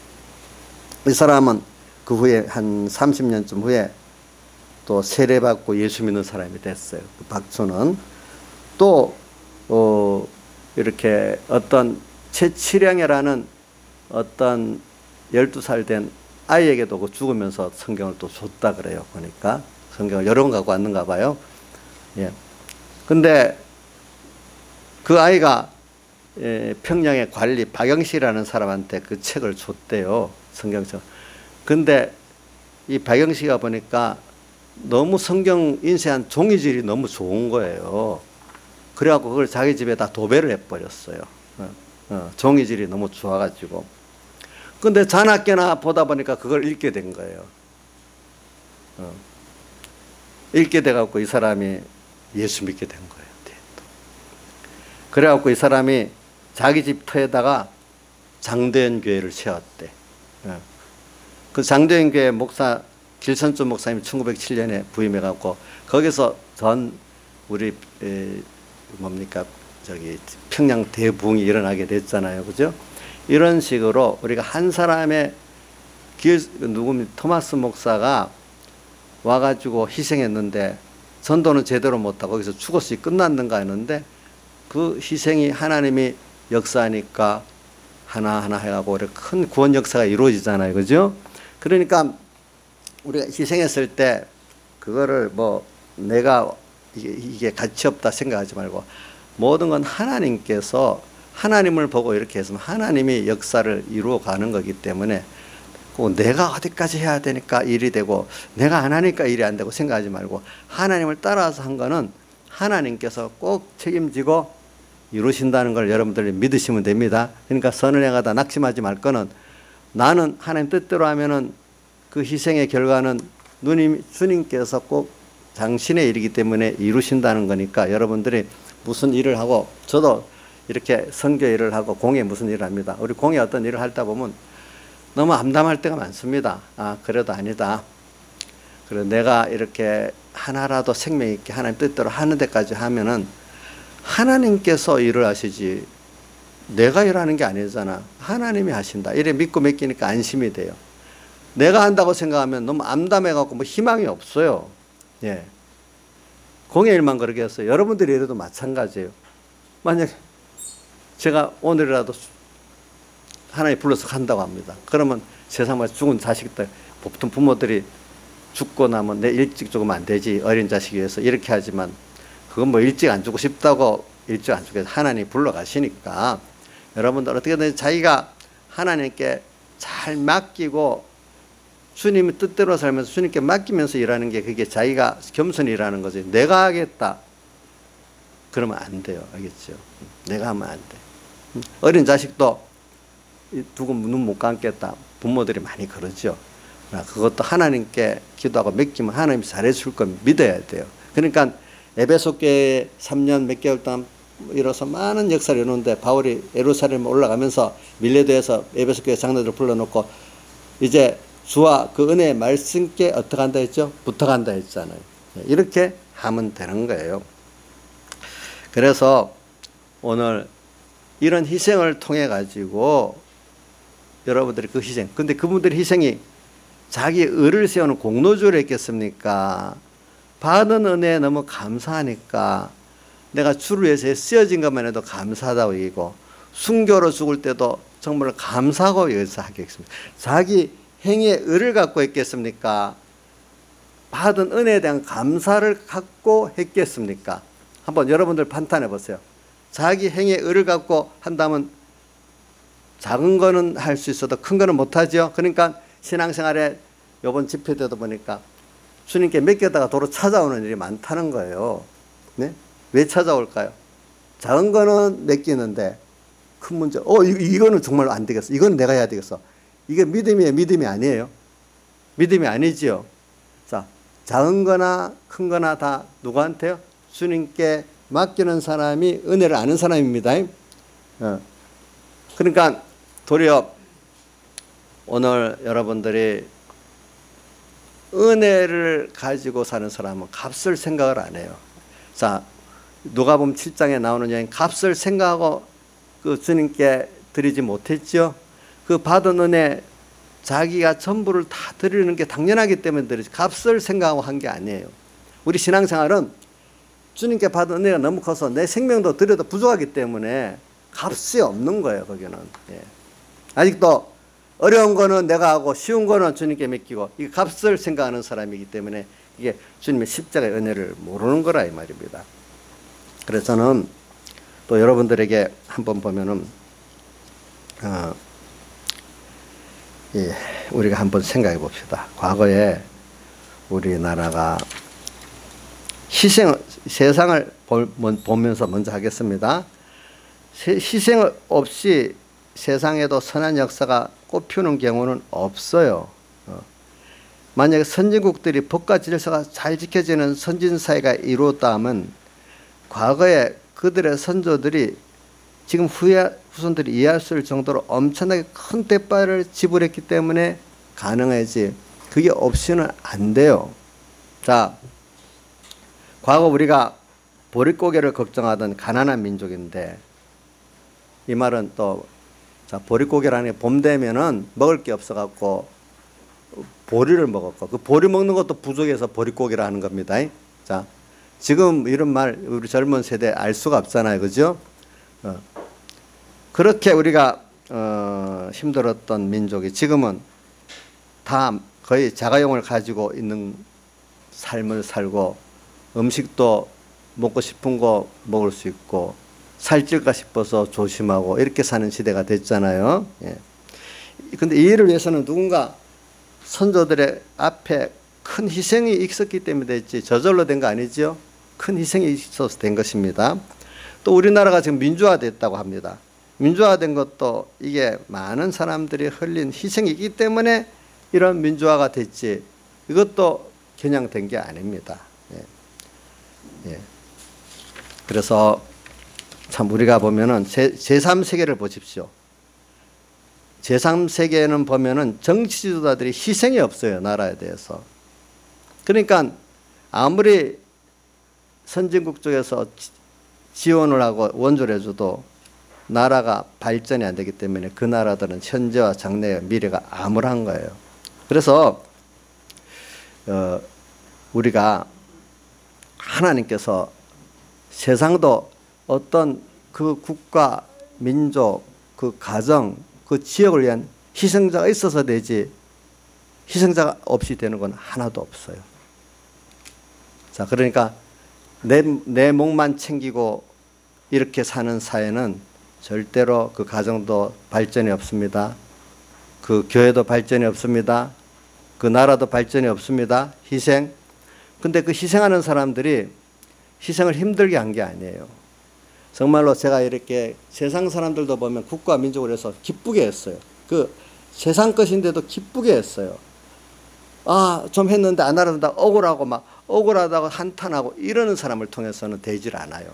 이 사람은 그 후에 한 30년쯤 후에 또 세례받고 예수 믿는 사람이 됐어요. 그 박초는 또 이렇게 어떤 최치량이라는 어떤 12살 된 아이에게도 그 죽으면서 성경을 또 줬다 그래요. 보니까 성경을 여러 권 갖고 왔는가 봐요. 예. 근데 그 아이가 평양의 관리 박영식이라는 사람한테 그 책을 줬대요. 성경책. 근데 이 박영식이가 보니까 너무 성경 인쇄한 종이질이 너무 좋은 거예요. 그래갖고 그걸 자기 집에다 도배를 해버렸어요. 종이질이 너무 좋아가지고. 근데 자나깨나 보다 보니까 그걸 읽게 된 거예요. 읽게 돼갖고 이 사람이 예수 믿게 된 거예요. 그래갖고 이 사람이 자기 집 터에다가 장대현 교회를 세웠대. 그 장대현 교회 목사 길선주 목사님이 1907년에 부임해갖고 거기서 전 우리 뭡니까 저기 평양 대부흥이 일어나게 됐잖아요, 그죠? 이런 식으로 우리가 한 사람의 누구면 토마스 목사가 와가지고 희생했는데 전도는 제대로 못하고 거기서 죽었으니 끝났는가 했는데 그 희생이 하나님이 역사하니까 하나하나 해가고 큰 구원 역사가 이루어지잖아요, 그죠? 그러니까 우리가 희생했을 때 그거를 뭐 내가 이게 가치 없다 생각하지 말고 모든 건 하나님께서 하나님을 보고 이렇게 했으면 하나님이 역사를 이루어 가는 거기 때문에 내가 어디까지 해야 되니까 일이 되고 내가 안 하니까 일이 안 되고 생각하지 말고 하나님을 따라서 한 거는 하나님께서 꼭 책임지고 이루신다는 걸 여러분들이 믿으시면 됩니다. 그러니까 선을 행하다 낙심하지 말 거는 나는 하나님 뜻대로 하면은 그 희생의 결과는 주님께서 꼭 당신의 일이기 때문에 이루신다는 거니까 여러분들이 무슨 일을 하고 저도 이렇게 선교 일을 하고 공예 무슨 일을 합니다. 우리 공예 어떤 일을 하다 보면 너무 암담할 때가 많습니다. 아, 그래도 아니다. 그래 내가 이렇게 하나라도 생명 있게 하나님 뜻대로 하는 데까지 하면은 하나님께서 일을 하시지 내가 일하는 게 아니잖아. 하나님이 하신다. 이래 믿고 맡기니까 안심이 돼요. 내가 한다고 생각하면 너무 암담해갖고 뭐 희망이 없어요. 예. 공예 일만 그렇게 했어요. 여러분들이 이래도 마찬가지예요. 만약 제가 오늘이라도 하나님 불러서 간다고 합니다. 그러면 세상에 죽은 자식들, 보통 부모들이 죽고 나면 내 일찍 죽으면 안 되지. 어린 자식 위해서 이렇게 하지만 그건 뭐 일찍 안 죽고 싶다고 일찍 안 죽게 하나님 불러가시니까 여러분들 어떻게든 자기가 하나님께 잘 맡기고 주님의 뜻대로 살면서 주님께 맡기면서 일하는 게 그게 자기가 겸손히 일하는 거지. 내가 하겠다. 그러면 안 돼요. 알겠죠? 내가 하면 안 돼. 어린 자식도 두고 눈 못 감겠다. 부모들이 많이 그러죠. 그것도 하나님께 기도하고 맡기면 하나님이 잘해줄 걸 믿어야 돼요. 그러니까 에베소 교회에 3년 몇 개월 동안 이뤄서 많은 역사를 이루는데 바울이 예루살렘에 올라가면서 밀레도에서 에베소 교회 장로들을 불러놓고 이제 주와 그 은혜의 말씀께 어떻게 한다 했죠? 부탁한다 했잖아요. 이렇게 하면 되는 거예요. 그래서 오늘 이런 희생을 통해 가지고 여러분들이 그 희생, 근데 그분들의 희생이 자기 의를 세우는 공로주를 했겠습니까? 받은 은혜에 너무 감사하니까 내가 주를 위해서 쓰여진 것만 해도 감사하다고 얘기고 순교로 죽을 때도 정말 감사하고 여기서 하겠습니다. 자기 행위의 의를 갖고 했겠습니까? 받은 은혜에 대한 감사를 갖고 했겠습니까? 한번 여러분들 판단해 보세요. 자기 행위의 의를 갖고 한다면 작은 거는 할 수 있어도 큰 거는 못하죠. 그러니까 신앙생활에 이번 집회 때도 보니까 주님께 맡겼다가 도로 찾아오는 일이 많다는 거예요. 네? 왜 찾아올까요? 작은 거는 맡기는데 큰 문제, 이거는 정말 안 되겠어. 이거는 내가 해야 되겠어. 이게 믿음이에요? 믿음이 아니에요? 믿음이 아니지요. 자, 작은 거나 큰 거나 다 누구한테요? 주님께 맡기는 사람이 은혜를 아는 사람입니다. 그러니까 도리어 오늘 여러분들이 은혜를 가지고 사는 사람은 값을 생각을 안 해요. 자, 누가복음 7장에 나오는 여인 값을 생각하고 그 주님께 드리지 못했죠. 그 받은 은혜 자기가 전부를 다 드리는 게 당연하기 때문에 드리지 값을 생각하고 한 게 아니에요. 우리 신앙생활은 주님께 받은 은혜가 너무 커서 내 생명도 드려도 부족하기 때문에 값이 없는 거예요. 거기는. 예. 아직도 어려운 거는 내가 하고 쉬운 거는 주님께 맡기고 이 값을 생각하는 사람이기 때문에 이게 주님의 십자가의 은혜를 모르는 거라 이 말입니다. 그래서 저는 또 여러분들에게 한번 보면은 예, 우리가 한번 생각해 봅시다. 과거에 우리나라가 세상을 보면서 먼저 하겠습니다. 희생 없이 세상에도 선한 역사가 꽃피우는 경우는 없어요. 만약에 선진국들이 법과 질서가 잘 지켜지는 선진사회가 이루었다 하면 과거에 그들의 선조들이 지금 후손들이 이해할 수 있을 정도로 엄청나게 큰 대가를 지불했기 때문에 가능하지 그게 없이는 안 돼요. 자, 과거 우리가 보릿고개를 걱정하던 가난한 민족인데 이 말은 또 자, 보릿고개라는 게 봄 되면은 먹을 게 없어갖고 보리를 먹었고 그 보리 먹는 것도 부족해서 보릿고개를 하는 겁니다. 자, 지금 이런 말 우리 젊은 세대 알 수가 없잖아요. 그죠? 그렇게 우리가 힘들었던 민족이 지금은 다 거의 자가용을 가지고 있는 삶을 살고 음식도 먹고 싶은 거 먹을 수 있고 살찔까 싶어서 조심하고 이렇게 사는 시대가 됐잖아요. 예. 근데 이 일을 위해서는 누군가 선조들의 앞에 큰 희생이 있었기 때문에 됐지 저절로 된 거 아니죠? 큰 희생이 있어서 된 것입니다. 또 우리나라가 지금 민주화됐다고 합니다. 민주화된 것도 이게 많은 사람들이 흘린 희생이 있기 때문에 이런 민주화가 됐지 이것도 그냥 된 게 아닙니다. 예. 예. 그래서 참 우리가 보면은 제3세계를 보십시오. 제3세계는 보면은 정치 지도자들이 희생이 없어요. 나라에 대해서. 그러니까 아무리 선진국 쪽에서 지원을 하고 원조를 해줘도 나라가 발전이 안 되기 때문에 그 나라들은 현재와 장래의 미래가 암울한 거예요. 그래서 우리가 하나님께서 세상도 어떤 그 국가, 민족, 그 가정, 그 지역을 위한 희생자가 있어서 되지 희생자가 없이 되는 건 하나도 없어요. 자, 그러니까 내 목만 챙기고 이렇게 사는 사회는 절대로 그 가정도 발전이 없습니다. 그 교회도 발전이 없습니다. 그 나라도 발전이 없습니다. 희생. 근데 그 희생하는 사람들이 희생을 힘들게 한 게 아니에요. 정말로 제가 이렇게 세상 사람들도 보면 국가 민족을 해서 기쁘게 했어요. 그 세상 것인데도 기쁘게 했어요. 아, 좀 했는데 안 알아듣는다 억울하고 막 억울하다고 한탄하고 이러는 사람을 통해서는 되질 않아요.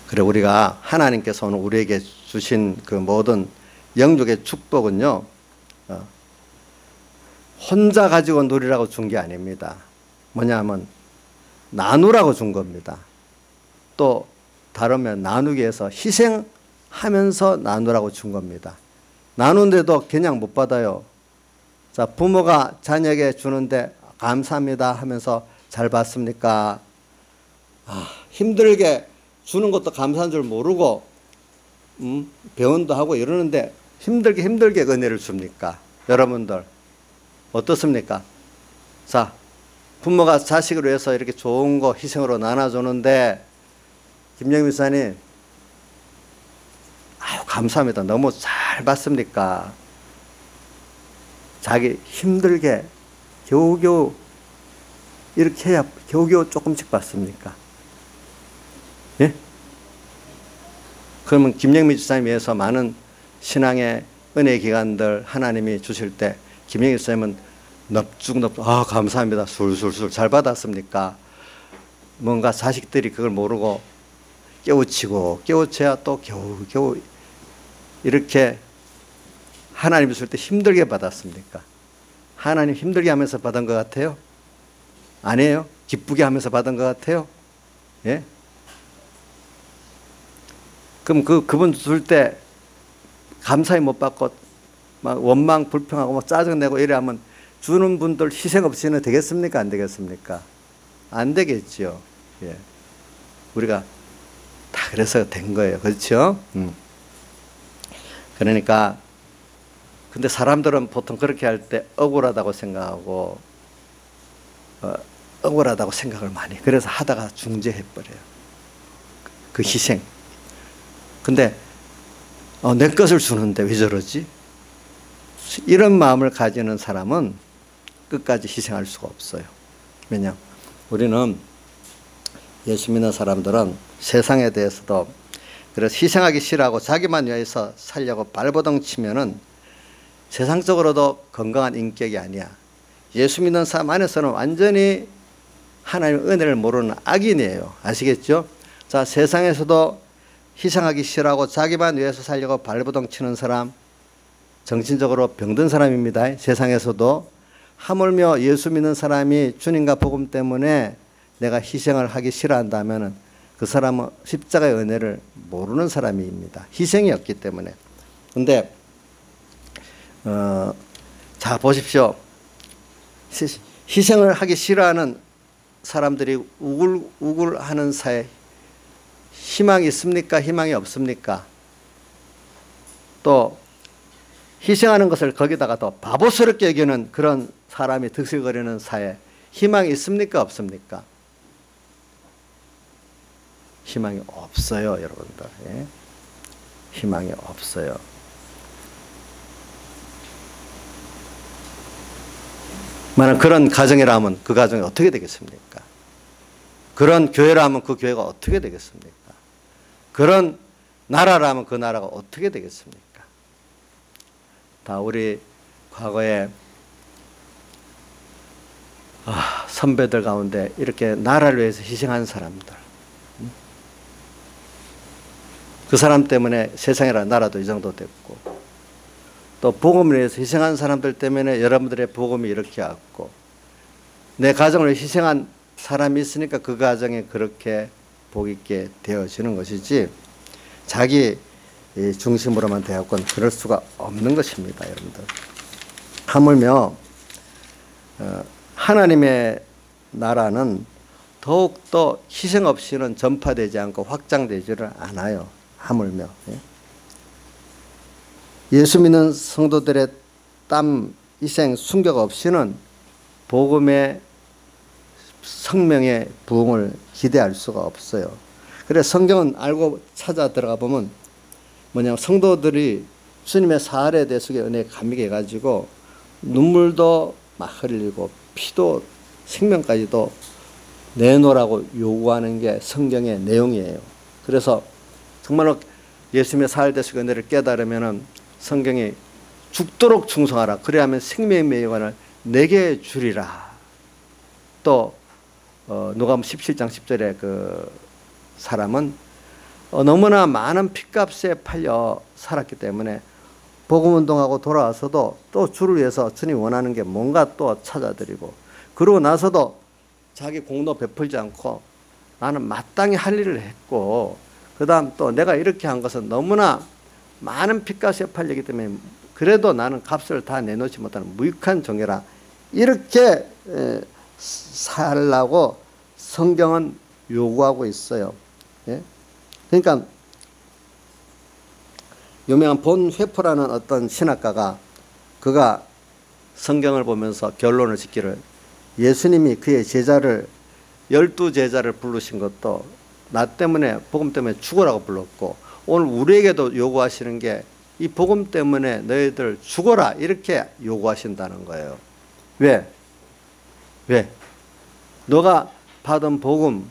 그래 우리가 하나님께서 오늘 우리에게 주신 그 모든 영육의 축복은요 혼자 가지고 누리라고 준 게 아닙니다. 뭐냐면 나누라고 준 겁니다. 또 다르면 나누기 위해서 희생하면서 나누라고 준 겁니다. 나누는데도 그냥 못 받아요. 자, 부모가 자녀에게 주는데 감사합니다 하면서 잘 받습니까? 힘들게 주는 것도 감사한 줄 모르고 배운도 하고 이러는데 힘들게 은혜를 줍니까? 여러분들 어떻습니까? 자, 부모가 자식을 위해서 이렇게 좋은 거 희생으로 나눠주는데 김영민 목사님 아유 감사합니다. 너무 잘 받습니까? 자기 힘들게 겨우겨우 이렇게 해야 겨우겨우 조금씩 받습니까? 예? 그러면 김영민 집사님 위해서 많은 신앙의 은혜 기관들 하나님이 주실 때 김영민 집사님은 넙죽넙죽 감사합니다. 술술술 잘 받았습니까? 뭔가 자식들이 그걸 모르고 깨우치고 깨우쳐야 또 겨우 이렇게 하나님이 줄 때 힘들게 받았습니까? 하나님 힘들게 하면서 받은 것 같아요? 아니에요? 기쁘게 하면서 받은 것 같아요? 예? 그럼 그분 줄 때 감사히 못 받고 막 원망 불평하고 막 짜증내고 이래 하면 주는 분들 희생 없이는 되겠습니까? 안 되겠습니까? 안 되겠죠. 예. 우리가 다 그래서 된 거예요. 그렇죠? 그러니까 근데 사람들은 보통 그렇게 할 때 억울하다고 생각하고 억울하다고 생각을 많이 해요. 그래서 하다가 중재해버려요. 그 희생. 근데 내 것을 주는데 왜 저러지? 이런 마음을 가지는 사람은 끝까지 희생할 수가 없어요. 왜냐? 우리는 예수 믿는 사람들은 세상에 대해서도 그래서 희생하기 싫어하고 자기만 위해서 살려고 발버둥 치면은 세상적으로도 건강한 인격이 아니야. 예수 믿는 사람 안에서는 완전히 하나님의 은혜를 모르는 악인이에요. 아시겠죠? 자, 세상에서도 희생하기 싫어하고 자기만 위해서 살려고 발버둥 치는 사람, 정신적으로 병든 사람입니다. 세상에서도. 하물며 예수 믿는 사람이 주님과 복음 때문에 내가 희생을 하기 싫어한다면 그 사람은 십자가의 은혜를 모르는 사람입니다. 희생이 없기 때문에. 근데 자 보십시오. 희생을 하기 싫어하는 사람들이 우글우글하는 사회, 희망이 있습니까? 희망이 없습니까? 또 희생하는 것을 거기다가 더 바보스럽게 여기는 그런 사람이 득실거리는 사회, 희망이 있습니까? 없습니까? 희망이 없어요, 여러분들. 예? 희망이 없어요. 만약 그런 가정이라면 그 가정이 어떻게 되겠습니까? 그런 교회라면 그 교회가 어떻게 되겠습니까? 그런 나라라면 그 나라가 어떻게 되겠습니까? 다 우리 과거에 선배들 가운데 이렇게 나라를 위해서 희생한 사람들, 그 사람 때문에 세상이라는 나라도 이 정도 됐고, 또 복음을 위해서 희생한 사람들 때문에 여러분들의 복음이 이렇게 왔고, 내 가정을 희생한 사람이 있으니까 그 가정에 그렇게 복 있게 되어지는 것이지, 자기 중심으로만 되었건 그럴 수가 없는 것입니다, 여러분들. 하물며 하나님의 나라는 더욱더 희생 없이는 전파되지 않고 확장되지를 않아요. 하물며 예수 믿는 성도들의 땀, 희생, 순교가 없이는 복음의 성명의 부흥을 기대할 수가 없어요. 그래서 성경은 알고 찾아 들어가 보면 뭐냐면 성도들이 주님의 사활에 대해서 은혜에 감격해 가지고 눈물도 막 흘리고 피도 생명까지도 내놓으라고 요구하는 게 성경의 내용이에요. 그래서 정말로 예수님의 사활에 대해서 은혜를 깨달으면 성경이 죽도록 충성하라. 그래야만 생명의 메이관을 내게 주리라. 또 누가복음 17장 10절에 그 사람은 너무나 많은 핏값에 팔려 살았기 때문에 복음운동하고 돌아와서도 또 주를 위해서 주님 원하는 게 뭔가 또 찾아드리고, 그러고 나서도 자기 공로 베풀지 않고 나는 마땅히 할 일을 했고, 그 다음 또 내가 이렇게 한 것은 너무나 많은 핏값에 팔리기 때문에 그래도 나는 값을 다 내놓지 못하는 무익한 종이라, 이렇게 살라고 성경은 요구하고 있어요. 예? 그러니까 유명한 본 회포라는 어떤 신학가가 그가 성경을 보면서 결론을 짓기를, 예수님이 그의 제자를 12제자를 부르신 것도 나 때문에 복음 때문에 죽어라고 불렀고, 오늘 우리에게도 요구하시는 게 이 복음 때문에 너희들 죽어라 이렇게 요구하신다는 거예요. 왜? 너가 받은 복음,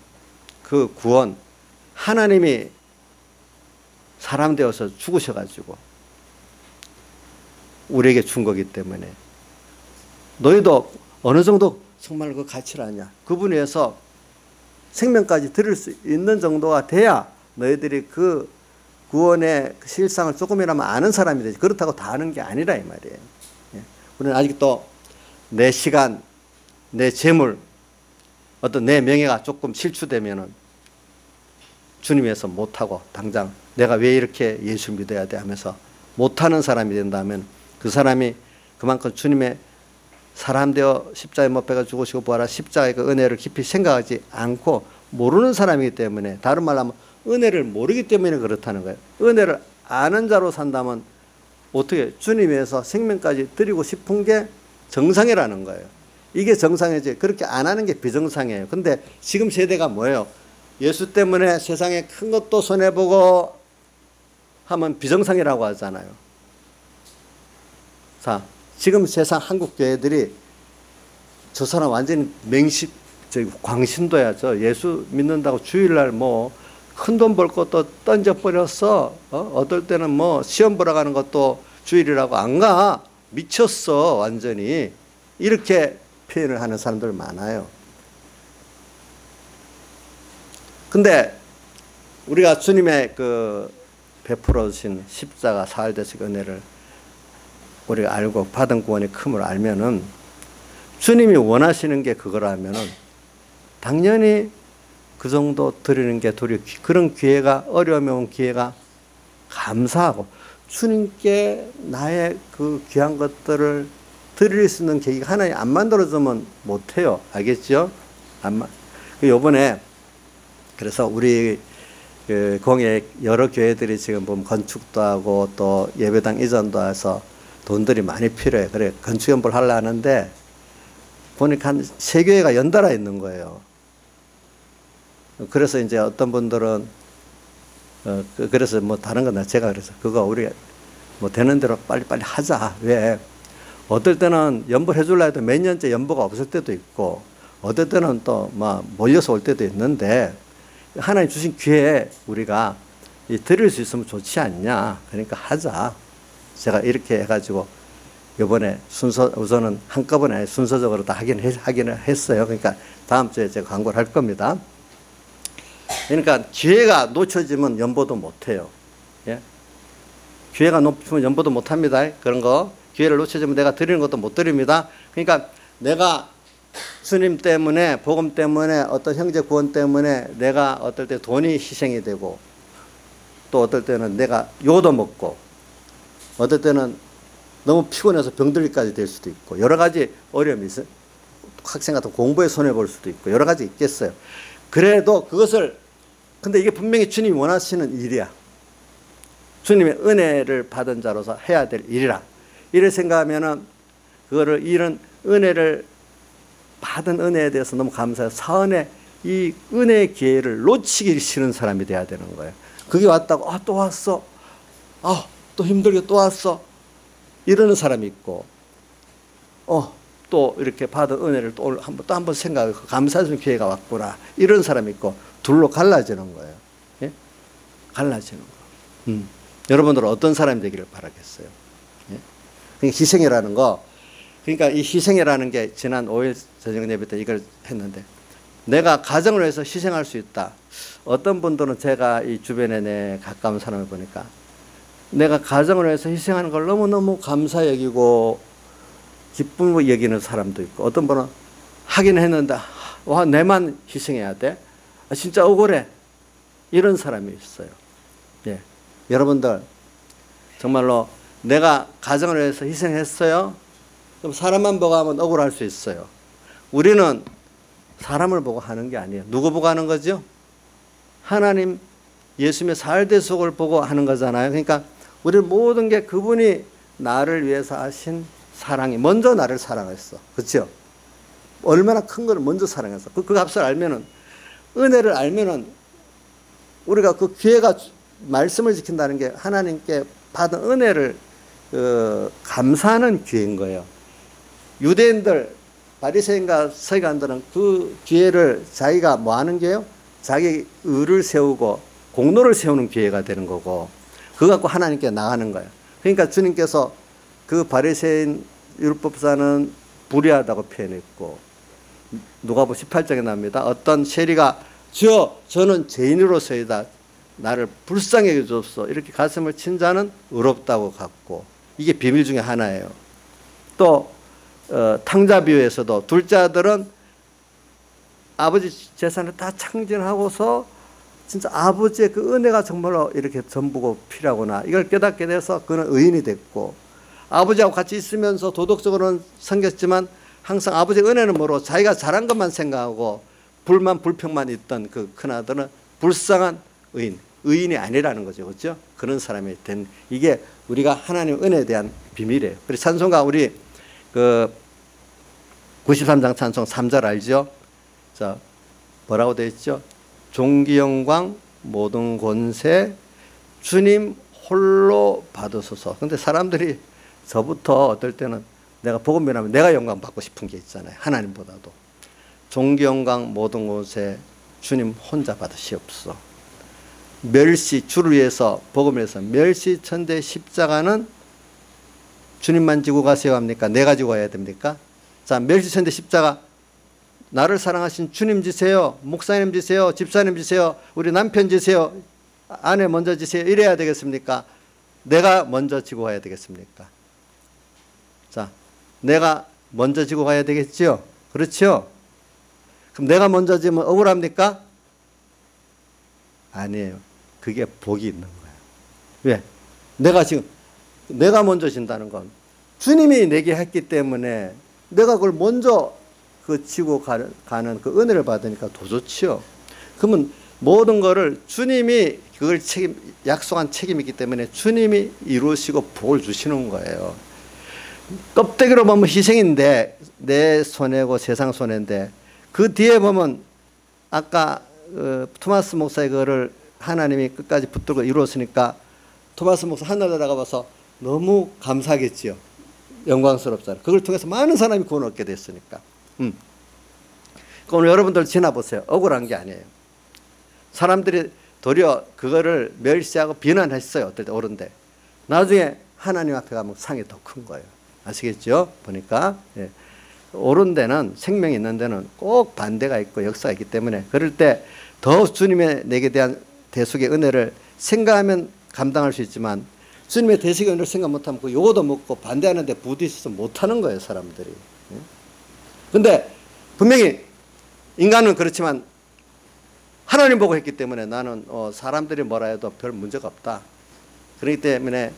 그 구원, 하나님이 사람 되어서 죽으셔가지고 우리에게 준 거기 때문에 너희도 어느 정도 정말 그 가치를 아냐, 그분에 의해서 생명까지 드릴 수 있는 정도가 돼야 너희들이 그 구원의 실상을 조금이라도 아는 사람이 되지, 그렇다고 다 아는 게 아니라 이 말이에요. 우리는 아직도 내 시간, 내 재물, 어떤 내 명예가 조금 실추되면은 주님에서 못하고 당장 내가 왜 이렇게 예수 믿어야 돼 하면서 못하는 사람이 된다면 그 사람이 그만큼 주님의 사람 되어 십자가에 못 박아 죽으시고 부활한 십자가의 그 은혜를 깊이 생각하지 않고 모르는 사람이기 때문에, 다른 말로 하면 은혜를 모르기 때문에 그렇다는 거예요. 은혜를 아는 자로 산다면 어떻게 주님에서 생명까지 드리고 싶은 게 정상이라는 거예요. 이게 정상이지 그렇게 안 하는 게 비정상이에요. 근데 지금 세대가 뭐예요? 예수 때문에 세상에 큰 것도 손해보고 하면 비정상이라고 하잖아요. 자, 지금 세상 한국 교회들이 저 사람 완전히 광신도야죠. 예수 믿는다고 주일날 뭐 큰 돈 벌 것도 던져버렸어. 어떨 때는 뭐 시험 보러 가는 것도 주일이라고 안 가. 미쳤어 완전히. 이렇게 표현을 하는 사람들 많아요. 근데 우리가 주님의 그 베풀어 주신 십자가 사흘대식 은혜를 우리가 알고 받은 구원의 큼을 알면은, 주님이 원하시는 게 그거라면은 당연히 그 정도 드리는 게 그런 기회가, 어려움에 온 기회가 감사하고 주님께 나의 그 귀한 것들을 드릴 수 있는 계기가 하나님 안 만들어주면 못해요. 알겠죠? 요번에 그래서 우리 그 공예 여러 교회들이 지금 보면 건축도 하고 또 예배당 이전도 해서 돈들이 많이 필요해. 그래 건축연보를 하려 하는데 보니까 한 3교회가 연달아 있는 거예요. 그래서 이제 어떤 분들은 그래서 뭐 다른 건 제가 그래서 그거 우리가 뭐 되는 대로 빨리빨리 하자. 왜? 어떨 때는 연보를 해줄라 해도 몇 년째 연보가 없을 때도 있고, 어떨 때는 또 막 몰려서 올 때도 있는데, 하나님 주신 기회에 우리가 드릴 수 있으면 좋지 않냐. 그러니까 하자. 제가 이렇게 해가지고 이번에 우선은 한꺼번에 순서적으로 다 하긴 했어요. 그러니까 다음 주에 제가 광고를 할 겁니다. 그러니까 기회가 놓쳐지면 연보도 못해요. 예? 기회가 놓치면 연보도 못합니다. 그런 거 기회를 놓쳐지면 내가 드리는 것도 못 드립니다. 그러니까 내가 주님 때문에, 복음 때문에, 어떤 형제 구원 때문에 내가 어떨 때 돈이 희생이 되고, 또 어떨 때는 내가 욕도 먹고, 어떨 때는 너무 피곤해서 병들기까지 될 수도 있고, 여러 가지 어려움이 있어요. 학생 같은 공부에 손해볼 수도 있고 여러 가지 있겠어요. 그래도 그것을, 근데 이게 분명히 주님이 원하시는 일이야. 주님의 은혜를 받은 자로서 해야 될 일이라. 이를 생각하면은 그거를, 이런 은혜를 받은 은혜에 대해서 너무 감사해요. 사은의 이 은혜의 기회를 놓치기 싫은 사람이 돼야 되는 거예요. 그게 왔다고 또 왔어. 또 힘들게 또 왔어. 이러는 사람이 있고, 또 이렇게 받은 은혜를 또 한 번 생각하고 감사해주는 기회가 왔구나. 이런 사람이 있고, 둘로 갈라지는 거예요. 예? 갈라지는 거. 여러분들은 어떤 사람이 되기를 바라겠어요? 예? 그러니까 희생이라는 거, 그러니까 이 희생이라는 게 지난 5일 저녁 예배 때 이걸 했는데, 내가 가정을 위해서 희생할 수 있다. 어떤 분들은 제가 이 주변에 내 가까운 사람을 보니까 내가 가정을 위해서 희생하는 걸 너무너무 감사 여기고 기쁨을 여기는 사람도 있고, 어떤 분은 하긴 했는데 와 내만 희생해야 돼? 진짜 억울해. 이런 사람이 있어요. 예. 여러분들 정말로 내가 가정을 위해서 희생했어요? 그럼 사람만 보고 하면 억울할 수 있어요. 우리는 사람을 보고 하는 게 아니에요. 누구 보고 하는 거죠? 하나님, 예수님의 살대속을 보고 하는 거잖아요. 그러니까 우리 모든 게 그분이 나를 위해서 하신 사랑이, 먼저 나를 사랑했어. 그렇죠? 얼마나 큰 걸 먼저 사랑했어. 그 값을 알면은, 은혜를 알면은, 우리가 그 기회가, 말씀을 지킨다는 게 하나님께 받은 은혜를 감사하는 기회인 거예요. 유대인들, 바리새인과 서기관들은 그 기회를 자기가 뭐 하는 게요? 자기 의를 세우고 공로를 세우는 기회가 되는 거고, 그거 갖고 하나님께 나가는 거예요. 그러니까 주님께서 그 바리새인 율법사는 불의하다고 표현했고, 누가복음 18장에 나옵니다. 어떤 세리가 주여 저는 죄인으로서이다. 나를 불쌍히 여겨주옵소서. 이렇게 가슴을 친 자는 의롭다고 갔고, 이게 비밀 중에 하나예요. 또 탕자 비유에서도 둘째 아들은 아버지 재산을 다 창진하고서 진짜 아버지의 그 은혜가 정말로 이렇게 전부고 필요하구나. 이걸 깨닫게 돼서 그는 의인이 됐고, 아버지하고 같이 있으면서 도덕적으로는 섬겼지만 항상 아버지의 은혜는 모르고 자기가 잘한 것만 생각하고 불만 불평만 있던 그 큰아들은 불쌍한 의인이 아니라는 거죠. 그렇죠? 그런 사람이 된, 이게 우리가 하나님의 은혜에 대한 비밀이에요. 그래서 찬송가 우리 그 93장 찬송 3절 알죠? 자, 뭐라고 되어 있죠? 존귀 영광 모든 권세 주님 홀로 받으소서. 근데 사람들이 저부터 어떨 때는 내가 복음이라면 내가 영광 받고 싶은 게 있잖아요. 하나님보다도. 존귀 영광 모든 권세 주님 혼자 받으시옵소서. 멸시, 주를 위해서 복음에서 멸시 천대 십자가는 주님만 지고 가세요 합니까? 내가 지고 가야 됩니까? 자, 멸시 천대 십자가 나를 사랑하신 주님 지세요, 목사님 지세요, 집사님 지세요, 우리 남편 지세요, 아내 먼저 지세요, 이래야 되겠습니까? 내가 먼저 지고 가야 되겠습니까? 자, 내가 먼저 지고 가야 되겠죠? 그렇죠? 그럼 내가 먼저 지면 억울합니까? 아니에요. 그게 복이 있는 거예요. 왜? 내가 먼저 진다는 건 주님이 내게 했기 때문에 내가 그걸 먼저 그 지고 가는 그 은혜를 받으니까 더 좋지요. 그러면 모든 거를 주님이 그걸 약속한 책임이기 때문에 주님이 이루시고 복을 주시는 거예요. 껍데기로 보면 희생인데 내 손해고 세상 손해인데 그 뒤에 보면 아까 토마스 목사의 그거를 하나님이 끝까지 붙들고 이루었으니까 토마스 목사 하늘 나가봐서 너무 감사하겠지요. 영광스럽잖아요. 그걸 통해서 많은 사람이 구원 얻게 됐으니까. 오늘 여러분들 지나보세요. 억울한 게 아니에요. 사람들이 도리어 그거를 멸시하고 비난했어요. 어떨 때 옳은데 나중에 하나님 앞에 가면 상이 더 큰 거예요. 아시겠죠? 보니까 옳은 데는, 생명이 있는 데는 꼭 반대가 있고 역사가 있기 때문에 그럴 때 더 주님의 내게 대한 대속의 은혜를 생각하면 감당할 수 있지만 주님의 대속의 은혜를 생각 못하면 그 요거도 먹고 반대하는데 부딪혀서 못하는 거예요. 사람들이. 근데 분명히 인간은 그렇지만 하나님 보고 했기 때문에 나는 사람들이 뭐라 해도 별 문제가 없다. 그렇기 때문에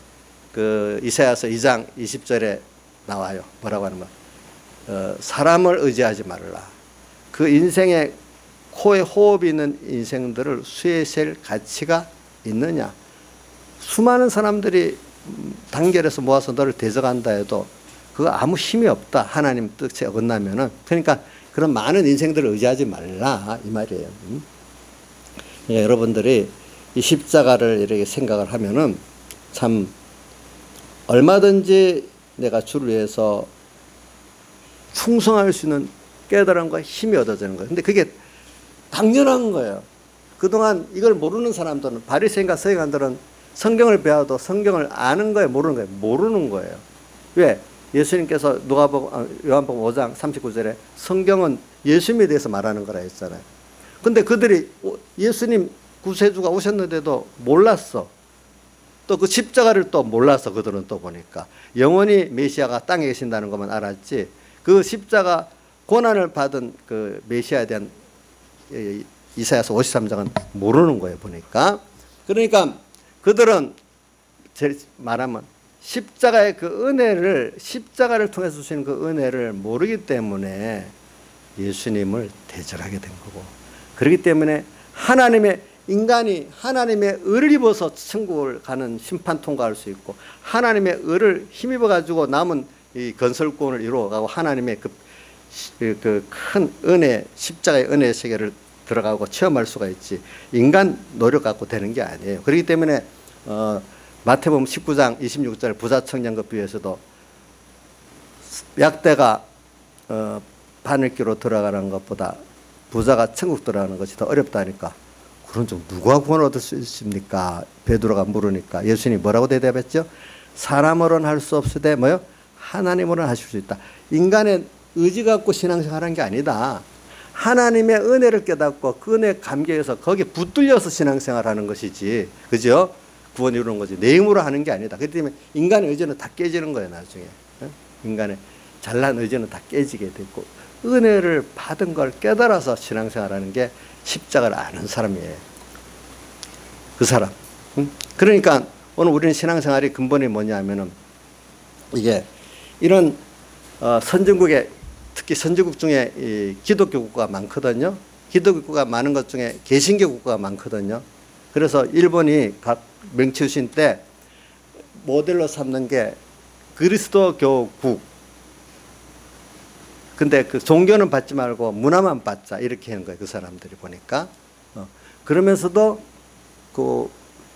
그 이사야서 2장 20절에 나와요. 뭐라고 하는 거야? 사람을 의지하지 말라. 그 인생에 코에 호흡이 있는 인생들을 수에 셀 가치가 있느냐. 수많은 사람들이 단결해서 모아서 너를 대적한다 해도 그거 아무 힘이 없다. 하나님 뜻에 어긋나면은. 그러니까 그런 많은 인생들을 의지하지 말라 이 말이에요. 그러니까 여러분들이 이 십자가를 이렇게 생각을 하면은 참 얼마든지 내가 주를 위해서 충성할 수 있는 깨달음과 힘이 얻어지는 거예요. 근데 그게 당연한 거예요. 그동안 이걸 모르는 사람들은, 바리새인과 서기관들은 성경을 배워도 성경을 아는 거예요, 모르는 거예요? 모르는 거예요. 왜? 예수님께서 요한복음 5장 39절에 성경은 예수님에 대해서 말하는 거라 했잖아요. 근데 그들이 예수님 구세주가 오셨는데도 몰랐어. 또 그 십자가를 또 몰랐어. 그들은 또 보니까 영원히 메시아가 땅에 계신다는 것만 알았지 그 십자가 고난을 받은 그 메시아에 대한 이사야서 53장은 모르는 거예요. 보니까. 그러니까 그들은 말하면 십자가의 그 은혜를, 십자가를 통해서 주시는 그 은혜를 모르기 때문에 예수님을 대적하게 된 거고, 그렇기 때문에 인간이 하나님의 의를 입어서 천국을 가는 심판 통과할 수 있고, 하나님의 의를 힘입어 가지고 남은 이 건설권을 이루어가고 하나님의 그 큰 은혜, 십자가의 은혜의 세계를 들어가고 체험할 수가 있지, 인간 노력 갖고 되는 게 아니에요. 그렇기 때문에 마태복음 19장 26절 부자 청년급 비유에서도 약대가 바늘기로 들어가는 것보다 부자가 천국 들어가는 것이 더 어렵다니까, 그런 좀 누가 구원 얻을 수 있습니까? 베드로가 물으니까 예수님이 뭐라고 대답했죠? 사람으로는 할 수 없으되 뭐요? 하나님으로는 하실 수 있다. 인간의 의지 갖고 신앙생활하는 게 아니다. 하나님의 은혜를 깨닫고 그 은혜에 감격해서 거기에 붙들려서 신앙생활하는 것이지, 그죠? 구원 이루는 거지 내 힘으로 하는 게 아니다. 그렇기 때문에 인간의 의지는 다 깨지는 거예요. 나중에 인간의 잘난 의지는 다 깨지게 됐고, 은혜를 받은 걸 깨달아서 신앙생활하는 게 십자가를 아는 사람이에요. 그 사람. 그러니까 오늘 우리는 신앙생활이 근본이 뭐냐면은 이게 이런 선진국에 특히 선진국 중에 이 기독교 국가가 많거든요. 기독교 국가가 많은 것 중에 개신교 국가가 많거든요. 그래서 일본이 각 명치주신 때 모델로 삼는 게 그리스도교국. 근데 그 종교는 받지 말고 문화만 받자 이렇게 하는 거예요. 그 사람들이 보니까. 그러면서도 그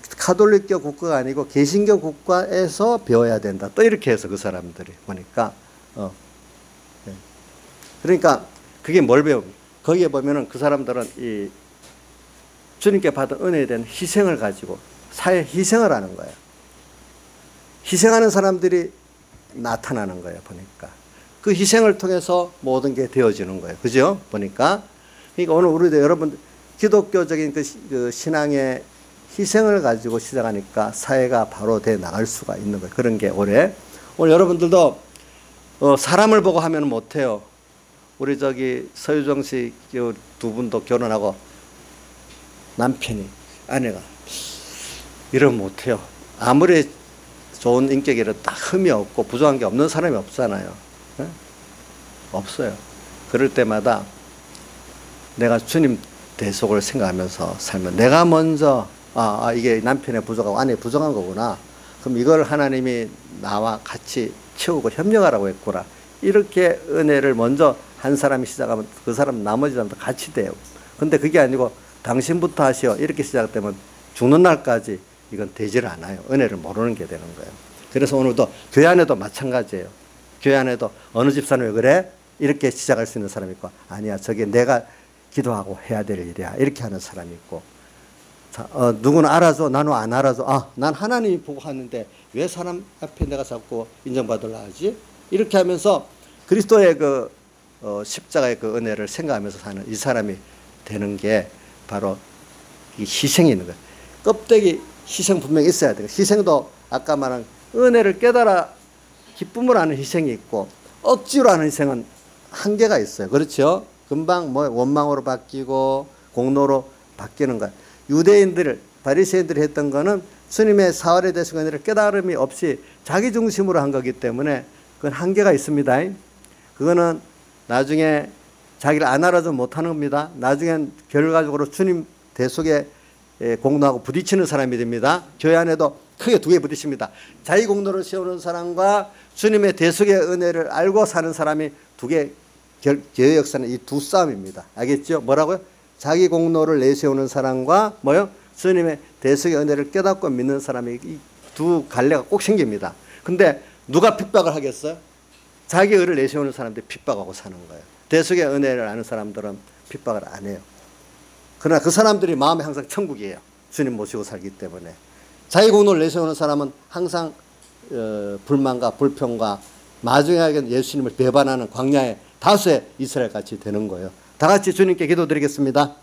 카톨릭교 국가가 아니고 개신교 국가에서 배워야 된다. 또 이렇게 해서 그 사람들이 보니까. 그러니까 그게 뭘 배웁니까? 거기에 보면은 그 사람들은 이 주님께 받은 은혜에 대한 희생을 가지고 사회 희생을 하는 거예요. 희생하는 사람들이 나타나는 거예요. 보니까. 그 희생을 통해서 모든 게 되어지는 거예요. 그죠? 보니까. 그러니까 오늘 우리도 여러분 기독교적인 그 신앙의 희생을 가지고 시작하니까 사회가 바로 돼 나갈 수가 있는 거예요. 그런 게 오늘 여러분들도 사람을 보고 하면 못해요. 우리 저기 서유정 씨 두 분도 결혼하고 남편이 아내가 이러면 못해요. 아무리 좋은 인격이라도 딱 흠이 없고 부족한 게 없는 사람이 없잖아요. 네? 없어요. 그럴 때마다 내가 주님 대속을 생각하면서 살면 내가 먼저 이게 남편의 부족하고 아내의 부족한 거구나. 그럼 이걸 하나님이 나와 같이 채우고 협력하라고 했구나. 이렇게 은혜를 먼저 한 사람이 시작하면 그 사람 나머지 사람도 같이 돼요. 근데 그게 아니고 당신부터 하시오 이렇게 시작되면 죽는 날까지 이건 되질 않아요. 은혜를 모르는 게 되는 거예요. 그래서 오늘도 교회 안에도 마찬가지예요. 교회 안에도 어느 집사는 왜 그래? 이렇게 시작할 수 있는 사람이 있고 아니야 저게 내가 기도하고 해야 될 일이야 이렇게 하는 사람이 있고 누구는 알아줘 나는 안 알아줘 난 하나님이 보고 하는데 왜 사람 앞에 내가 자꾸 인정받으려 하지? 이렇게 하면서 그리스도의 그 십자가의 그 은혜를 생각하면서 사는 이 사람이 되는 게 바로 이 희생이 있는 거예요. 껍데기 희생 분명히 있어야 돼요. 희생도 아까 말한 은혜를 깨달아 기쁨을 하는 희생이 있고 억지로 하는 희생은 한계가 있어요. 그렇죠? 금방 뭐 원망으로 바뀌고 공로로 바뀌는 거예요. 유대인들, 바리새인들이 했던 거는 주님의 사활에 대해서 은혜를 깨달음이 없이 자기 중심으로 한 거기 때문에 그건 한계가 있습니다. 그거는 나중에 자기를 안 알아주면 못하는 겁니다. 나중엔 결과적으로 주님 대속에 공로하고 부딪히는 사람이 됩니다. 교회 안에도 크게 두 개 부딪힙니다. 자기 공로를 세우는 사람과 주님의 대속의 은혜를 알고 사는 사람이 두 개, 교회 역사는 이 두 싸움입니다. 알겠죠? 뭐라고요? 자기 공로를 내세우는 사람과 뭐요? 주님의 대속의 은혜를 깨닫고 믿는 사람이 이 두 갈래가 꼭 생깁니다. 근데 누가 핍박을 하겠어요? 자기 의를 내세우는 사람들이 핍박하고 사는 거예요. 대속의 은혜를 아는 사람들은 핍박을 안 해요. 그러나 그 사람들이 마음에 항상 천국이에요. 주님 모시고 살기 때문에. 자기 공로를 내세우는 사람은 항상 불만과 불평과 마지막에 예수님을 배반하는 광야의 다수의 이스라엘 같이 되는 거예요. 다 같이 주님께 기도드리겠습니다.